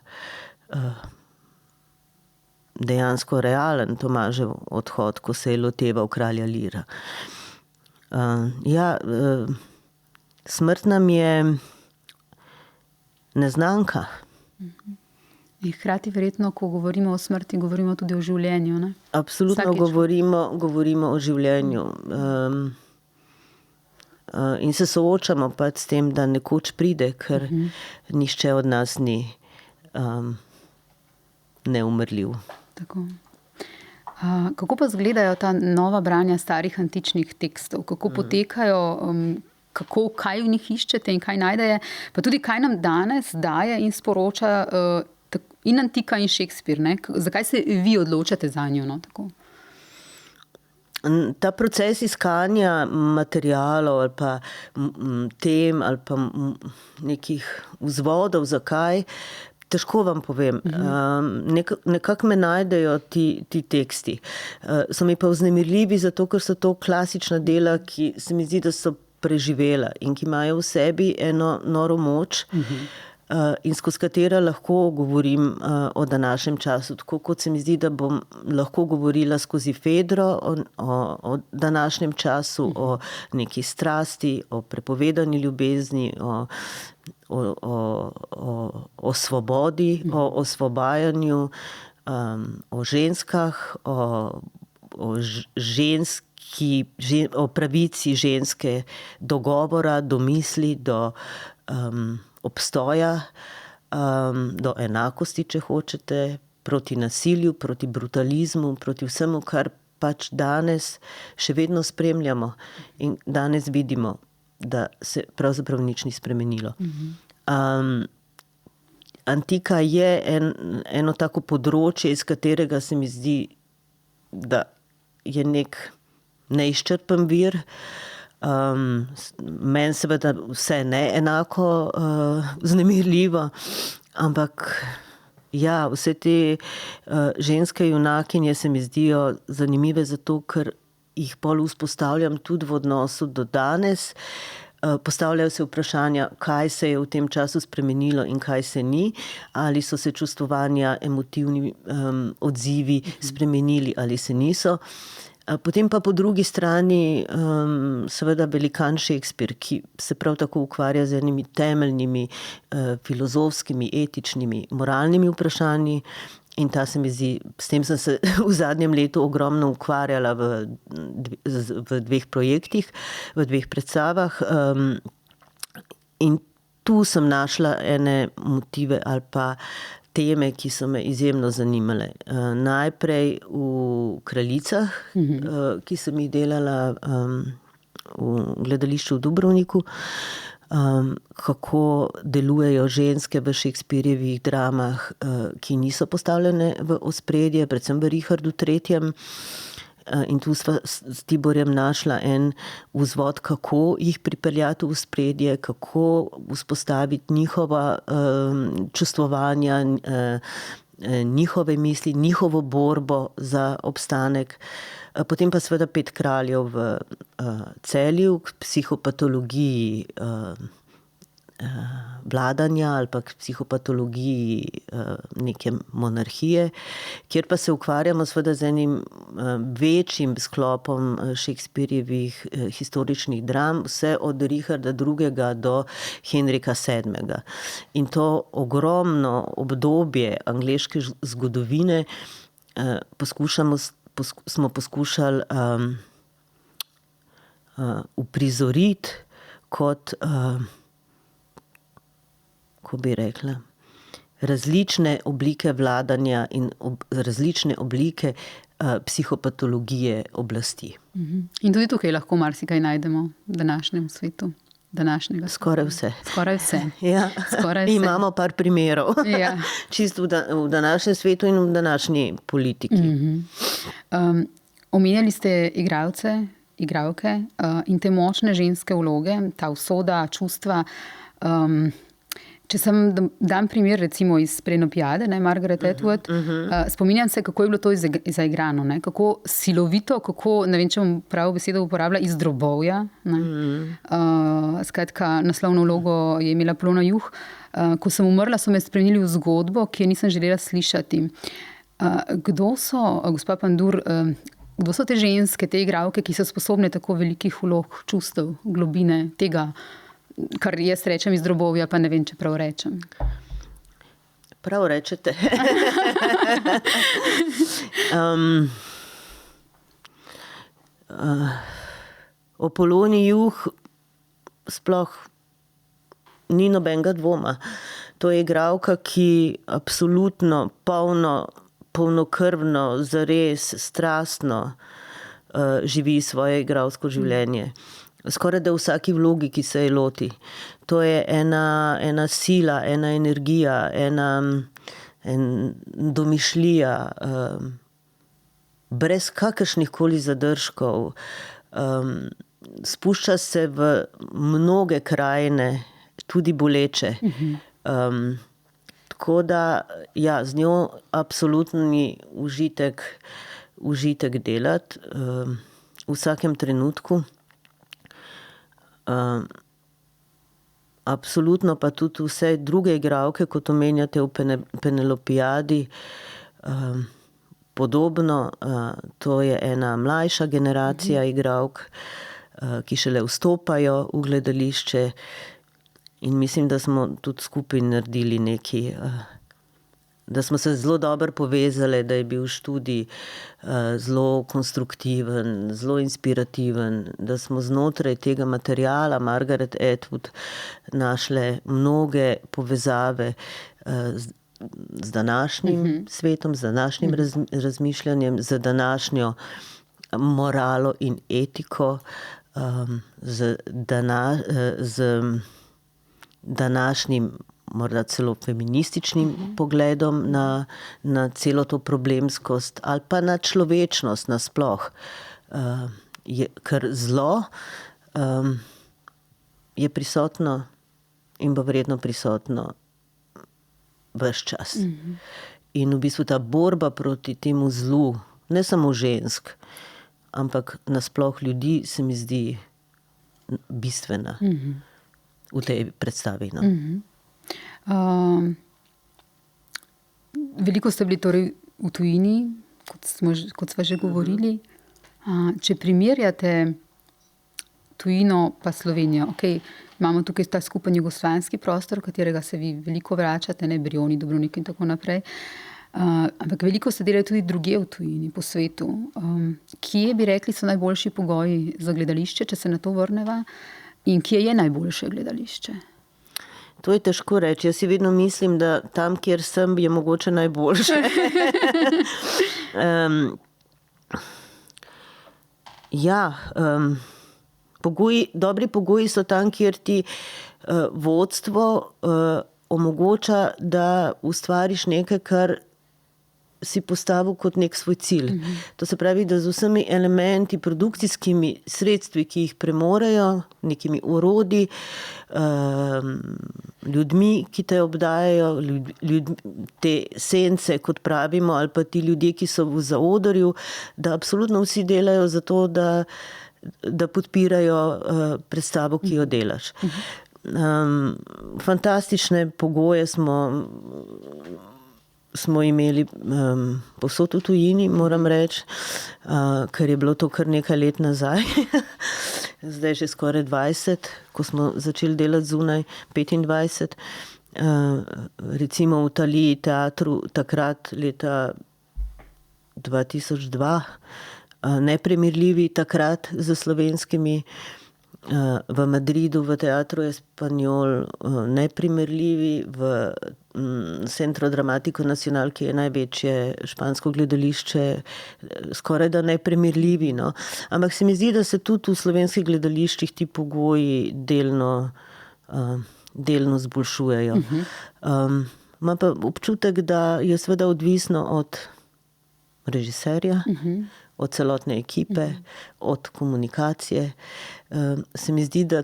dejansko realen Tomažev odhod, ko se je loteval kralja Lira. Smrt nam je neznanka. In hkrati verjetno, ko govorimo o smrti, govorimo tudi o življenju. Ne? Absolutno govorimo o življenju. In se soočamo pa s tem, da nekoč pride, ker nihče od nas ni neumrljiv. Tako. Kako pa izgledajo ta nova branja starih antičnih tekstov? Kako potekajo, kaj v njih iščete in kaj najdeje? Pa tudi kaj nam danes daje in sporoča in antika in Shakespeare, ne? Zakaj se vi odločate za njo? No? Tako. Ta proces iskanja materialov ali pa tem ali pa nekih vzvodov, zakaj, težko vam povem. Nekako me najdejo ti teksti. So mi pa vznemirljivi zato, ker so to klasična dela, ki se mi zdi, da so preživela in ki imajo v sebi eno noro moč, in skozi katera lahko govorim o današnjem času. Tako kot se mi zdi, da bom lahko govorila skozi Fedro o današnjem času, o neki strasti, o prepovedani ljubezni, o svobodi, o osvobajanju, o ženskah, o pravici ženske do govora, do misli, do obstoja, do enakosti, če hočete, proti nasilju, proti brutalizmu, proti vsemu, kar pač danes še vedno spremljamo in danes vidimo, da se pravzaprav nič ni spremenilo. Antika je eno tako področje, iz katerega se mi zdi, da je nek neizčrpen vir. Meni seveda vse ne enako vznemirljivo, ampak ja, vse te ženske junakinje se mi zdijo zanimive zato, ker jih pol vzpostavljam tudi v odnosu do danes, Postavljajo se vprašanja, kaj se je v tem času spremenilo in kaj se ni, ali so se čustvovanja, emotivni odzivi spremenili ali se niso. Potem pa po drugi strani seveda velikan Shakespeare, ki se prav tako ukvarja z enimi temeljnimi filozofskimi, etičnimi, moralnimi vprašanji. In ta se mi zdi, s tem sem se v zadnjem letu ogromno ukvarjala v dveh projektih, v dveh predstavah. In tu sem našla ene motive ali pa teme, ki so me izjemno zanimale. Najprej v Kraljicah, ki sem jih delala v gledališču v Dubrovniku, kako delujejo ženske v Shakespearjevih dramah, ki niso postavljene v ospredje, predvsem v Richardu III. In tu sva s Tiborjem našla en vzvod, kako jih pripeljati v ospredje, kako vzpostaviti njihova čustvovanja, njihove misli, njihovo borbo za obstanek. Potem pa seveda 5 kraljev v Celju, k psihopatologiji vladanja ali pa k psihopatologiji neke monarhije, kjer pa se ukvarjamo seveda z enim večjim sklopom Shakespearjevih historičnih dram, vse od Richarda II. Do Henrika VII. In to ogromno obdobje angleške zgodovine smo poskušali uprizoriti kot, ko bi rekla, različne oblike vladanja in različne oblike psihopatologije oblasti. In tudi tukaj lahko marsikaj najdemo v današnjem svetu. Skoraj vse. Skoraj vse. Ja. Skoraj vse. Imamo par primerov. Ja. Čisto v današnjem svetu in v današnji politiki. Omenjali ste igralke in te močne ženske vloge, ta usoda, čustva. Če sem dam primer recimo iz Prenopiade, Margaret Atwood, spominjam se, kako je bilo to zaigrano, kako silovito, kako, ne vem, če bom pravo besedo uporabila, iz drobovja. Skratka, naslovno vlogo je imela Polona Juh. Ko sem umrla, so me spremenili v zgodbo, ki je nisem želela slišati. Kdo so, gospa Pandur, kdo so te ženske, te igralke, ki so sposobne tako velikih vlog, čustev, globine tega, kar jaz rečem iz drobovja, pa ne vem, če prav rečem. Prav rečete. O Poloni Juh sploh ni nobenega dvoma. To je igralka, ki absolutno polnokrvno, zares, strastno živi svoje igralsko življenje. Skoraj da v vsaki vlogi, ki se je loti. To je ena sila, ena energija, ena domišljija, brez kakršnih koli zadržkov. Spušča se v mnoge krajine, tudi boleče. Tako da, ja, z njo absolutno ni užitek delati v vsakem trenutku. Absolutno pa tudi vse druge igralke, kot omenjate v Penelopijadi, podobno. To je ena mlajša generacija igralk, ki šele vstopajo v gledališče, in mislim, da smo tudi skupaj naredili nekaj, da smo se zelo dobro povezali, da je bil študij zelo konstruktiven, zelo inspirativen, da smo znotraj tega materiala Margaret Atwood našle mnoge povezave z današnjim svetom, z današnjim razmišljanjem, z današnjo moralo in etiko, z današnjim morda celo feminističnim pogledom na celo to problemskost ali pa na človečnost nasploh. Ker zlo je prisotno in bo verjetno prisotno ves čas. In v bistvu ta borba proti temu zlu, ne samo žensk, ampak nasploh ljudi, se mi zdi bistvena v tej predstavi. No. Veliko ste bili torej v tujini, kot sva že govorili. Če primerjate tujino pa Slovenijo, imamo tukaj ta skupen jugoslovanski prostor, v katerega se vi veliko vračate, ne, Brioni, Dubrovnik in tako naprej. Ampak veliko ste delali tudi drugje v tujini, po svetu. Kje bi rekli so najboljši pogoji za gledališče, če se na to vrneva? In kje je najboljše gledališče? To je težko reči. Jaz si vedno mislim, da tam, kjer sem, je mogoče najboljše. Dobri pogoji so tam, kjer ti vodstvo omogoča, da ustvariš nekaj, kar si postavil kot nek svoj cilj. To se pravi, da z vsemi elementi, produkcijskimi sredstvi, ki jih premorejo, nekimi orodji, ljudmi, ki te obdajajo, te sence, kot pravimo, ali pa ti ljudje, ki so v zaodrju, da absolutno vsi delajo za to, da podpirajo predstavo, ki jo delaš. Fantastične pogoje smo imeli povsod v tujini, moram reči, ker je bilo to kar nekaj let nazaj. Zdaj že skoraj 20, ko smo začeli delati zunaj, 25. Recimo v Italiji teatru takrat leta 2002, neprimerljivi takrat za slovenskimi, v Madridu, v Teatru Espanol, neprimerljivi, v Centro Dramático Nacional, ki je največje špansko gledališče, skoraj da neprimerljivi. No. Ampak se mi zdi, da se tudi v slovenskih gledališčih ti pogoji delno zboljšujejo. Imam pa občutek, da je seveda odvisno od režiserja, od celotne ekipe, od komunikacije. Se mi zdi, da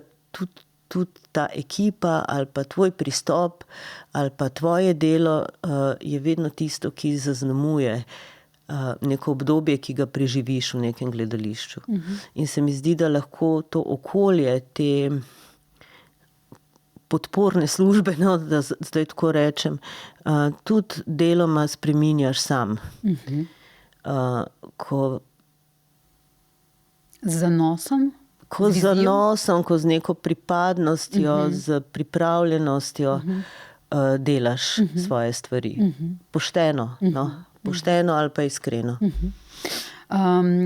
tudi ta ekipa ali pa tvoj pristop ali pa tvoje delo je vedno tisto, ki zaznamuje neko obdobje, ki ga preživiš v nekem gledališču. In se mi zdi, da lahko to okolje, te podporne službe, no, da zdaj tako rečem, tudi deloma spreminjaš sam. Z zanosom? Ko z zanosom, ko z neko pripadnostjo, z pripravljenostjo delaš svoje stvari. Pošteno, no? Pošteno ali pa iskreno.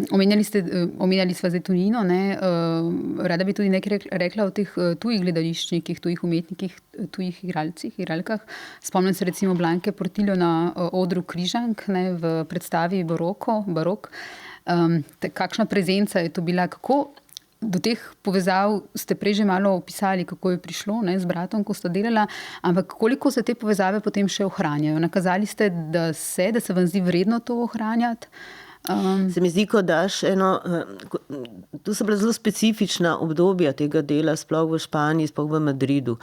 Omenjali sva zdaj tujino, ne? Rada bi tudi nekaj rekla o teh tujih gledališčnikih, tujih umetnikih, tujih igralkah. Spomnim se recimo Blanke Portillo na odru Križank, ne, v predstavi Barok. Kakšna prezenca je to bila, kako do teh povezav ste prej že malo opisali, kako je prišlo, ne, z bratom, ko sta delala, ampak koliko se te povezave potem še ohranjajo? Nakazali ste, da se vam zdi vredno to ohranjati? Se mi zdi, ko daš tu so bila zelo specifična obdobja tega dela, sploh v Španiji, sploh v Madridu.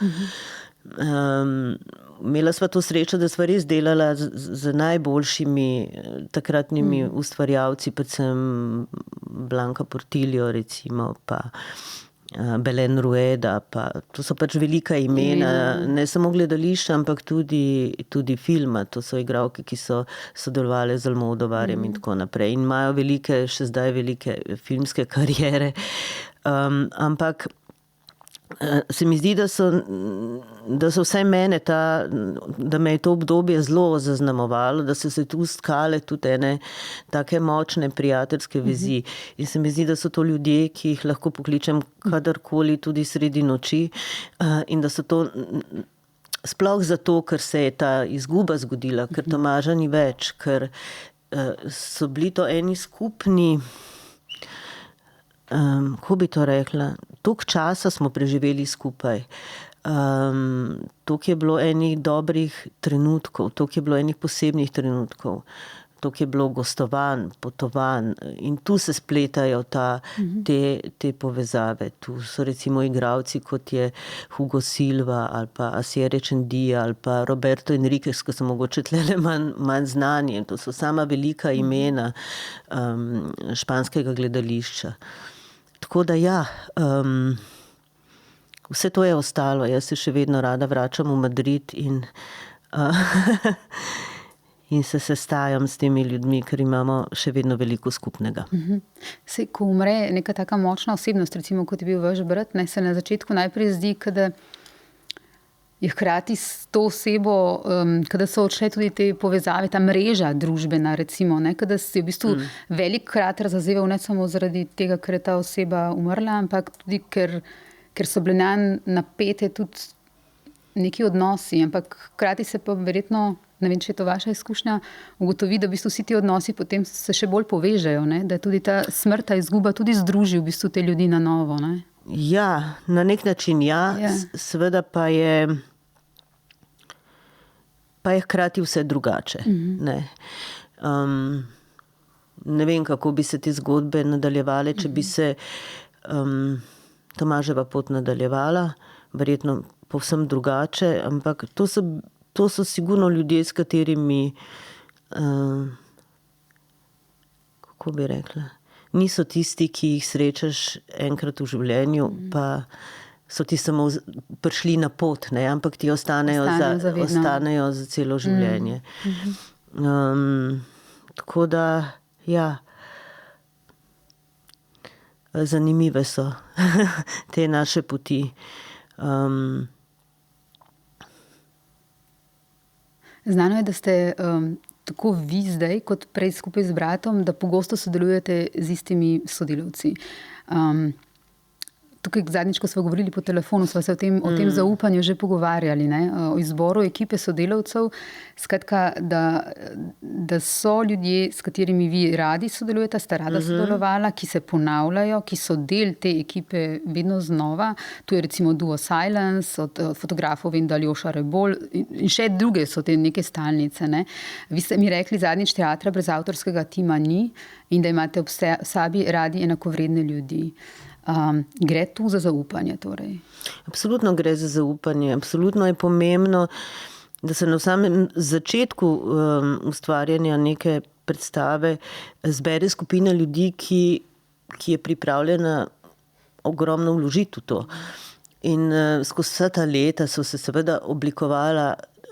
Imela sva to srečo, da sva res delala z najboljšimi takratnimi ustvarjalci, predvsem Blanka Portillo, recimo, pa Belén Rueda, pa to so pač velika imena, ne samo gledališča, ampak tudi filma. To so igralke, ki so sodelovali z Almodovarjem in tako naprej. In imajo še zdaj velike filmske kariere. Ampak se mi zdi, da so vsaj mene da me je to obdobje zelo zaznamovalo, da so se tu stkale tudi ene take močne prijateljske vezi. In se mi zdi, da so to ljudje, ki jih lahko pokličem kadarkoli, tudi sredi noči, in da so to sploh zato, ker se je ta izguba zgodila, ker Tomaža ni več, ker so bili to eni skupni, kako bi to rekla, toliko časa smo preživeli skupaj, toliko je bilo enih dobrih trenutkov, toliko je bilo enih posebnih trenutkov, toliko je bilo gostovanj, potovanj in tu se spletajo te povezave. Tu so recimo igralci, kot je Hugo Silva ali pa Asier Echendía ali pa Roberto Enriquez, ki so mogoče tlele manj znani. To so sama velika imena španskega gledališča. Tako da vse to je ostalo. Jaz se še vedno rada vračam v Madrid in se sestajam s temi ljudmi, ker imamo še vedno veliko skupnega. Sej, ko umre neka taka močna osebnost, recimo kot je bil vaš brat, se na začetku najprej zdi, da je hkrati s to osebo, kada so odšle tudi te povezave, ta mreža družbena, recimo, kada se je v bistvu velikokrat razazeval ne samo zaradi tega, ker je ta oseba umrla, ampak tudi, ker so bile nanj napete tudi neki odnosi, ampak hkrati se pa verjetno, ne vem, če je to vaša izkušnja, ugotovi, da v bistvu vsi ti odnosi potem se še bolj povežejo, da je tudi ta smrt, ta izguba tudi združi v bistvu te ljudi na novo. Ne? Ja, na nek način ja. Seveda pa je hkrati vse drugače. Ne vem, kako bi se te zgodbe nadaljevale, če bi se Tomaževa pot nadaljevala, verjetno povsem drugače, ampak to so sigurno ljudje, s katerimi, kako bi rekla, niso tisti, ki jih srečaš enkrat v življenju, pa so ti samo prišli na pot, ampak ti ostanejo za celo življenje. Tako da, ja, zanimive so te naše poti. Znano je, da ste tako vi zdaj, kot prej skupaj z bratom, da pogosto sodelujete z istimi sodelavci. Tukaj zadnjič, ko smo govorili po telefonu, smo se o tem zaupanju že pogovarjali, o izboru ekipe sodelavcev. Skratka, da so ljudje, s katerimi vi radi sodelujete, ste rada sodelovala, ki se ponavljajo, ki so del te ekipe vedno znova. Tu je recimo Duo Silence, od fotografov vem, da Aljoša Rebolj in še druge so te neke stalnice. Vi ste mi rekli zadnjič, teatra brez avtorskega tima ni in da imate ob sebi radi enakovredne ljudi. Gre tu za zaupanje torej? Absolutno gre za zaupanje. Absolutno je pomembno, da se na samem začetku ustvarjanja neke predstave zbere skupina ljudi, ki je pripravljena ogromno vložiti v to. In skozi vsa ta leta so se seveda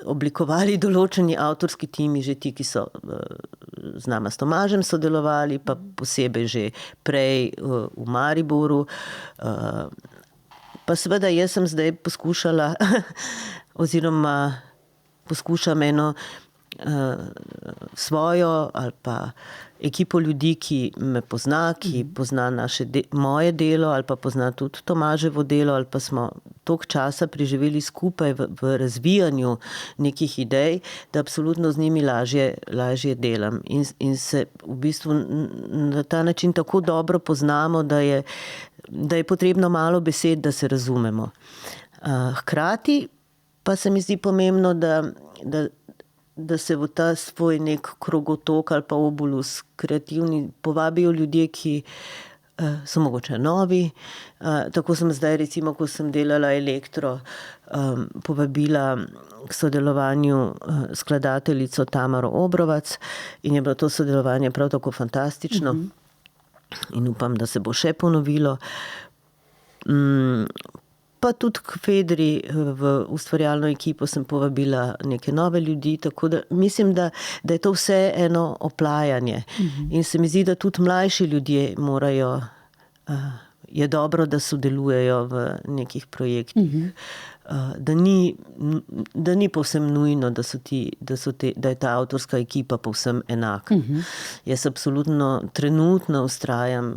oblikovali določeni avtorski timi, že ti, ki so z nama s Tomažem sodelovali, pa posebej že prej v Mariboru. Pa seveda jaz sem zdaj poskušala oziroma poskušam eno svojo ali pa ekipo ljudi, ki me pozna, ki pozna moje delo ali pa pozna tudi Tomaževo delo, ali pa smo toliko časa preživeli skupaj v razvijanju nekih idej, da absolutno z njimi lažje delam. In se v bistvu na ta način tako dobro poznamo, da je potrebno malo besed, da se razumemo. Hkrati pa se mi zdi pomembno, da se v ta svoj nek krogotok ali pa obulus kreativni povabijo ljudje, ki so mogoče novi. Tako sem zdaj, recimo, ko sem delala Elektro, povabila k sodelovanju skladateljico Tamaro Obrovac in je bilo to sodelovanje prav tako fantastično. In upam, da se bo še ponovilo. Pa tudi k Fedri v ustvarjalno ekipo sem povabila neke nove ljudi, tako da mislim, da je to vse eno oplajanje. In se mi zdi, da tudi mlajši ljudje morajo, je dobro, da sodelujejo v nekih projektih. Da ni povsem nujno, da je ta avtorska ekipa povsem enaka. Jaz absolutno trenutno vztrajam,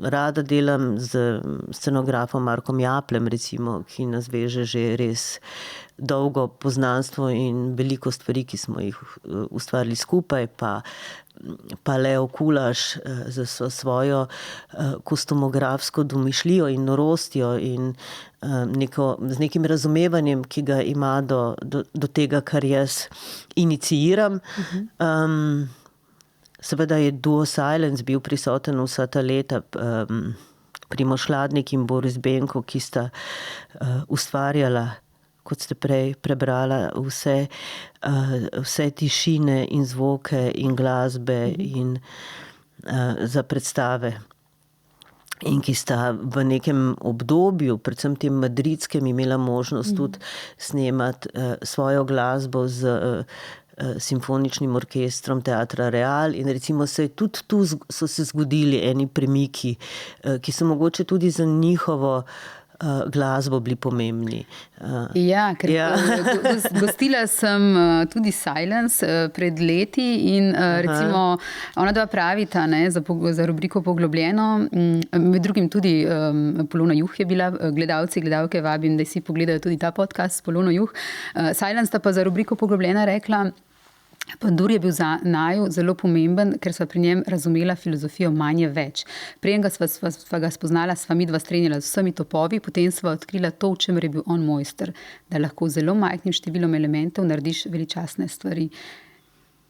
rada delam z scenografom Markom Japlem, recimo, ki nas veže že res dolgo poznanstvo in veliko stvari, ki smo jih ustvarili skupaj, pa Leo Kulaš za svojo kostumografsko domišljijo in norostjo in z nekim razumevanjem, ki ga ima do tega, kar jaz iniciiram. Seveda je Duo Silence bil prisoten vsa ta leta, Primož Hladnik in Boris Benko, ki sta ustvarjala, kot ste prej prebrala, vse tišine in zvoke in glasbe in za predstave. in ki sta v nekem obdobju, predvsem tem madridskem, imela možnost tudi snemati svojo glasbo z simfoničnim orkestrom Teatra Real in recimo tudi tu so se zgodili eni premiki, ki so mogoče tudi za njihovo glasbo bili pomembni. Ja, ker gostila sem tudi Silence pred leti in recimo ona dva pravita, ne, za rubriko Poglobljeno, med drugim tudi Polona Juh je bila, gledalci, gledalke vabim, da si pogledajo tudi ta podcast s Polono Juh. Silence sta pa za rubriko Poglobljena rekla, Pandur je bil za naju zelo pomemben, ker sva pri njem razumela filozofijo manje več. Preden sva ga spoznala, sva midva strenjala z vsemi topovi, potem sva odkrila to, v čemer je bil on mojster, da lahko z zelo majhnim številom elementov narediš veličastne stvari.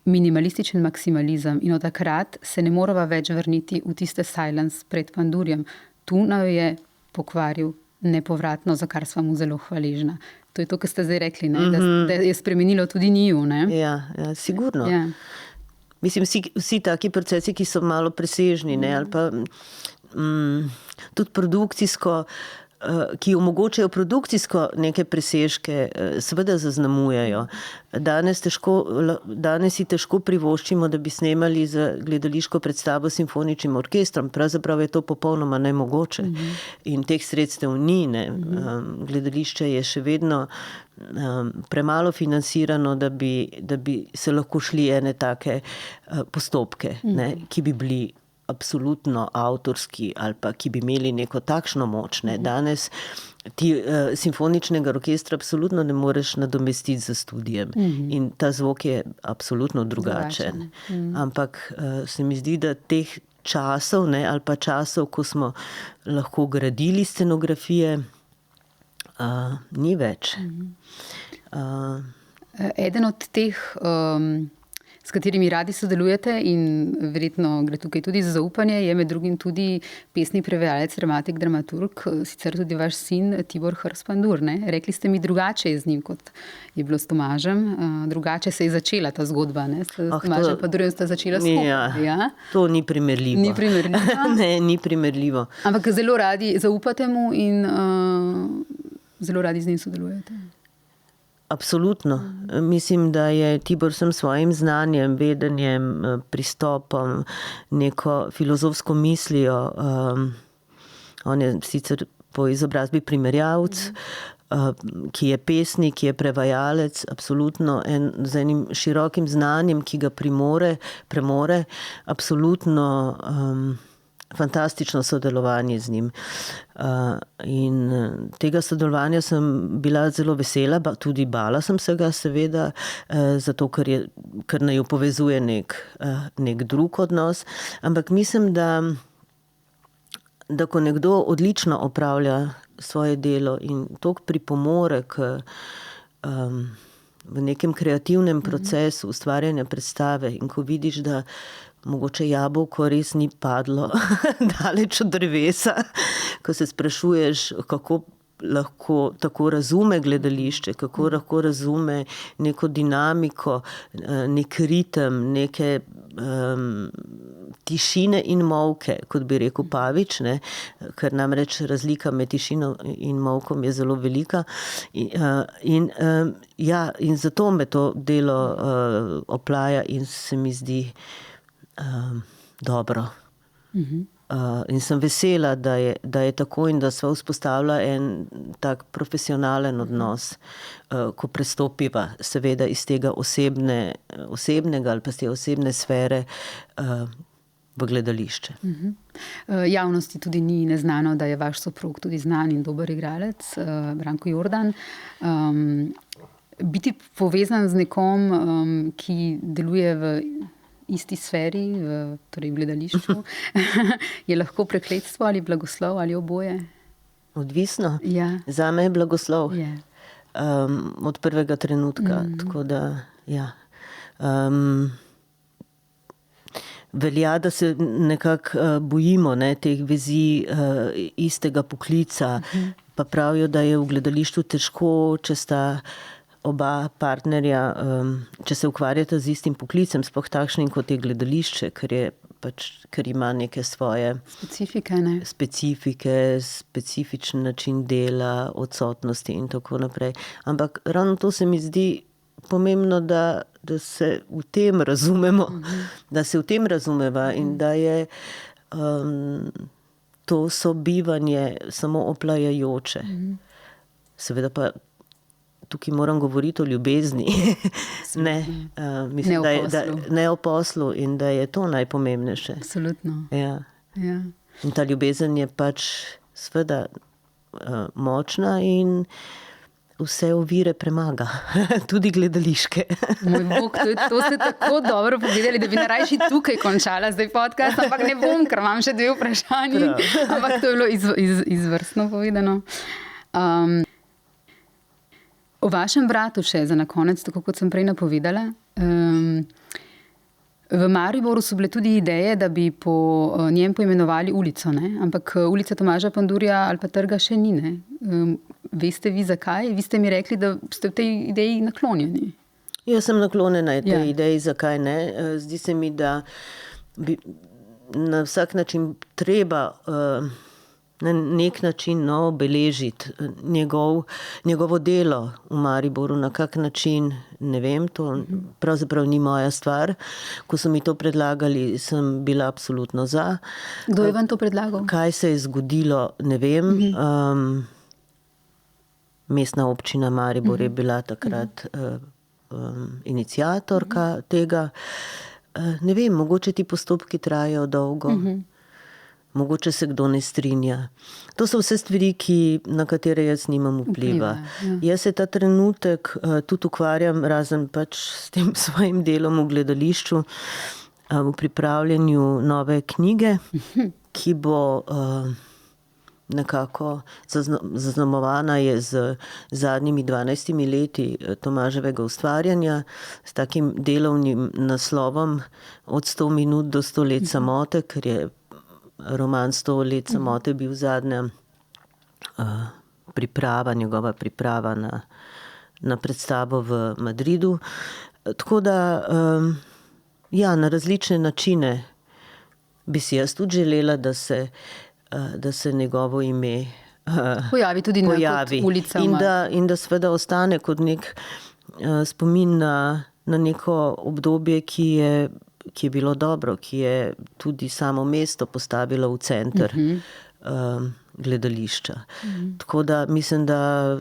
Minimalističen maksimalizem in od takrat se ne morava več vrniti v tiste Silence pred Pandurjem. Tu naju je pokvaril nepovratno, za kar sva mu zelo hvaležna. To je to, kar ste zdaj rekli, ne? Da je spremenilo tudi njiju. Ne? Ja, sigurno. Ja. Mislim, vsi taki procesi, ki so malo presežni, ne? Ali pa tudi produkcijsko, ki omogočajo produkcijsko neke presežke, seveda zaznamujejo. Danes si težko privoščimo, da bi snemali za gledališko predstavo s simfoničnim orkestrom. Pravzaprav je to popolnoma nemogoče. In teh sredstev ni. Ne. Gledališče je še vedno premalo financirano, da bi se lahko šli ene take postopke, ne, ki bi bili absolutno avtorski ali pa ki bi imeli neko takšno moč. Ne. Danes ti simfoničnega orkestra absolutno ne moreš nadomestiti z studijem. In ta zvok je absolutno drugačen. Ampak se mi zdi, da teh časov, ne, ali pa časov, ko smo lahko gradili scenografije, ni več. Eden od teh, s katerimi radi sodelujete in verjetno gre tukaj tudi za zaupanje, je med drugim tudi pesni prevajalec, dramatik, dramaturg, sicer tudi vaš sin Tibor Hrs-Pandur. Ne? Rekli ste mi, drugače je z njim, kot je bilo s Tomažem. Drugače se je začela ta zgodba. Ne? S Tomažem Pandurjem sta začela skupaj. Ja? To ni primerljivo. Ni primerljivo? Ne, ni primerljivo. Ampak zelo radi zaupate mu in zelo radi z njim sodelujete. Absolutno. Mislim, da je Tibor vsem svojim znanjem, vedenjem, pristopom, neko filozofsko mislijo. On je sicer po izobrazbi primerjalec, ki je pesnik, ki je prevajalec, absolutno z enim širokim znanjem, ki ga premore, absolutno fantastično sodelovanje z njim. In tega sodelovanja sem bila zelo vesela, tudi bala sem se ga seveda, zato ker naju povezuje nek drug odnos. Ampak mislim, da ko nekdo odlično opravlja svoje delo in toliko pripomore v nekem kreativnem procesu ustvarjanja predstave in ko vidiš, da mogoče jabolko res ni padlo daleč od drevesa, ko se sprašuješ, kako lahko tako razume gledališče, kako lahko razume neko dinamiko, nek ritem, neke tišine in molke, kot bi rekel Pavič, ne? Ker namreč razlika med tišino in molkom je zelo velika. In zato me to delo oplaja in se mi zdi dobro. In sem vesela, da je tako in da sva vzpostavila en tak profesionalen odnos, ko prestopiva seveda iz tega osebnega ali pa iz te osebne sfere v gledališče. Javnosti tudi ni neznano, da je vaš soprog tudi znan in dober igralec, Branko Jordan. Biti povezan z nekom, ki deluje v isti sferi, torej v gledališču, je lahko prekletstvo ali blagoslov ali oboje? Odvisno. Ja. Zame je blagoslov. Je. Od prvega trenutka. Tako da, ja. Velja, da se nekako bojimo teh vezi istega poklica. Pa pravijo, da je v gledališču težko, če sta oba partnerja, če se ukvarjata z istim poklicem, sploh takšnim kot je gledališče, ker je pač, ker ima neke svoje specifike, specifičen način dela, odsotnosti in tako naprej. Ampak ravno to se mi zdi pomembno, da se v tem razumemo, da se v tem razumeva in da je to sobivanje samo oplajajoče. Seveda pa tukaj moram govoriti o ljubezni, mislim, ne o poslu in da je to najpomembnejše. Absolutno. Ja. In ta ljubezen je pač seveda močna in vse ovire premaga, tudi gledališke. Moj bog, to ste tako dobro povedali, da bi narajši tukaj končala zdaj podcast, ampak ne bom, ker imam še 2 vprašanji. Ampak to je bilo izvrstno povedano. O vašem bratu še za na konec, tako kot sem prej napovedala. V Mariboru so bile tudi ideje, da bi po njem poimenovali ulico, ne? Ampak ulica Tomaža Pandurja ali pa trga še ni. Ne? Veste vi zakaj? Vi ste mi rekli, da ste v tej ideji naklonjeni. Jaz sem naklonjena tej ideji, zakaj ne. Zdi se mi, da bi na vsak način treba na nek način obeležiti njegovo delo v Mariboru, na kak način, ne vem, to pravzaprav ni moja stvar. Ko so mi to predlagali, sem bila absolutno za. Kdo je vam to predlagal? Kaj se je zgodilo, ne vem. Mestna občina Maribor je bila takrat iniciatorka tega. Ne vem, mogoče ti postopki trajajo dolgo. Mogoče se kdo ne strinja. To so vse stvari, na katere jaz nimam vpliva. Jaz se ta trenutek tudi ukvarjam, razen pač s tem svojim delom v gledališču, v pripravljanju nove knjige, ki bo nekako zaznamovana je z zadnjimi 12 leti Tomaževega ustvarjanja, s takim delovnim naslovom Od 100 minut do 100 let samote, ker je roman 100 let samote bil zadnja njegova priprava na predstavo v Madridu. Tako da, na različne načine bi si jaz tudi želela, da se njegovo ime pojavi tudi kot ulica. In da seveda ostane kot nek spomin na neko obdobje, ki je bilo dobro, ki je tudi samo mesto postavilo v center gledališča. Tako da mislim, da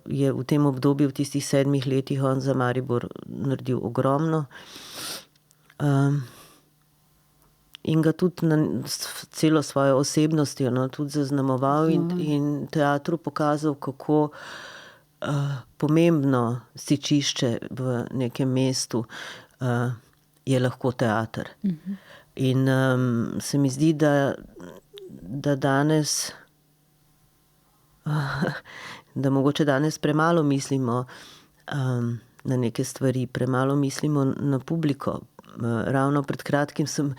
je v tem obdobju, v tistih 7 letih on za Maribor naredil ogromno. In ga tudi celo svojo osebnostjo tudi zaznamoval in teatru pokazal, kako pomembno stičišče v nekem mestu je lahko teater. In se mi zdi, da danes, da mogoče danes premalo mislimo na neke stvari, premalo mislimo na publiko. Ravno pred kratkim sem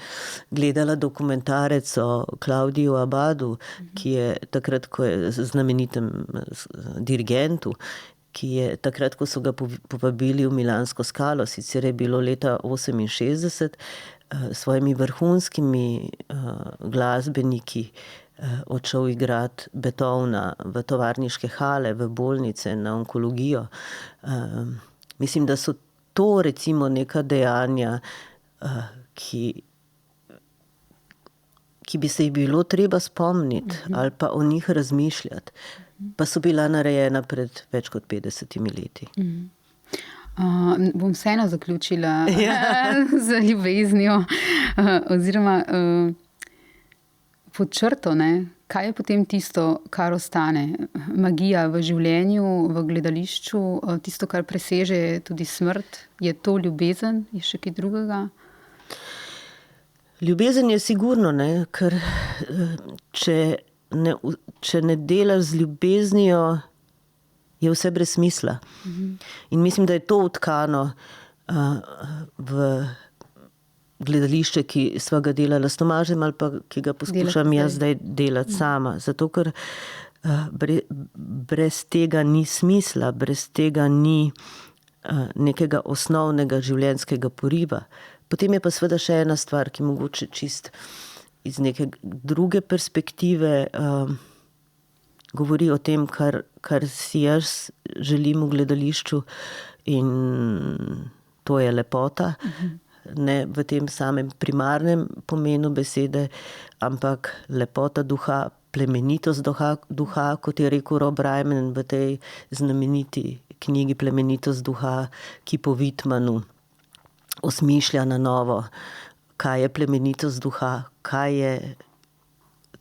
gledala dokumentarec o Claudiju Abadu, ki je takrat, ko je znamenitem dirigentu, ki je takrat, ko so ga povabili v Milansko Scalo, sicer je bilo leta 1968, svojimi vrhunskimi glasbeniki odšel igrati Beethovna v tovarniške hale, v bolnice, na onkologijo. Mislim, da so to recimo neka dejanja, ki bi se jih bilo treba spomniti ali pa o njih razmišljati, pa so bila narejena pred več kot 50 leti. Bom vseeno zaključila z ljubeznijo oziroma pod črto, kaj je potem tisto, kar ostane? Magija v življenju, v gledališču, tisto, kar preseže tudi smrt? Je to ljubezen? Je še kaj drugega? Ljubezen je sigurno, ker če ne delaš z ljubeznijo, je vse brez smisla. In mislim, da je to vtkano v gledališče, ki sva ga delala s Tomažem ali pa ki ga poskušam jaz zdaj delati sama. Zato, ker brez tega ni smisla, brez tega ni nekega osnovnega življenjskega poriva. Potem je pa seveda še ena stvar, ki mogoče čist iz neke druge perspektive govori o tem, kar si jaz želim v gledališču, in to je lepota. Ne v tem samem primarnem pomenu besede, ampak lepota duha, plemenitost duha, kot je rekel Rob Ryman v tej znameniti knjigi Plemenitost duha, ki po Whitmanu osmišlja na novo, kaj je plemenitost duha, kaj je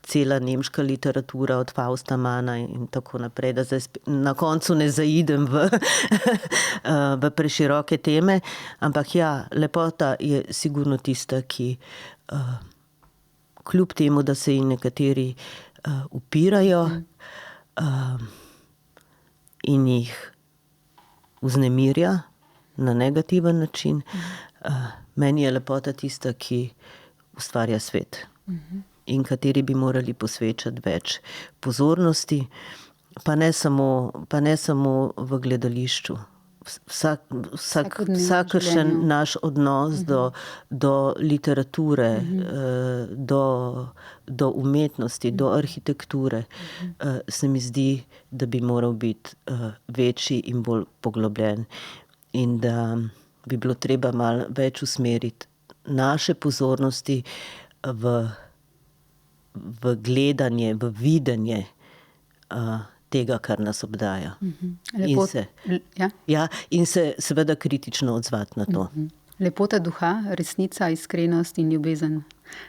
cela nemška literatura od Fausta Manna in tako naprej, da zdaj na koncu ne zaidem v preširoke teme, ampak ja, lepota je sigurno tista, ki kljub temu, da se ji nekateri upirajo in jih vznemirja na negativen način, meni je lepota tista, ki ustvarja svet. In kateri bi morali posvečati več pozornosti, pa ne samo v gledališču. Vsakršen naš odnos do literature, do umetnosti, do arhitekture, se mi zdi, da bi moral biti večji in bolj poglobljen. In da bi bilo treba malo več usmeriti naše pozornosti v gledanje, v videnje tega, kar nas obdaja. In se seveda kritično odzvati na to. Lepota duha, resnica, iskrenost in ljubezen.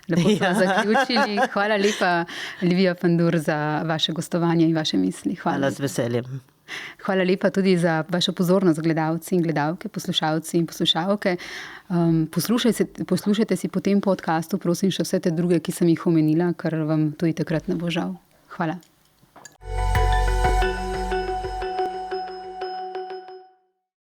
Lepo smo zaključili. Hvala lepa, Livija Pandur, za vaše gostovanje in vaše misli. Hvala, z veseljem. Hvala lepa tudi za vašo pozornost, gledalci in gledalke, poslušalci in poslušalke. Poslušajte si po tem podcastu, prosim, še vse te druge, ki sem jih omenila, ker vam tudi takrat ne bo žal. Hvala.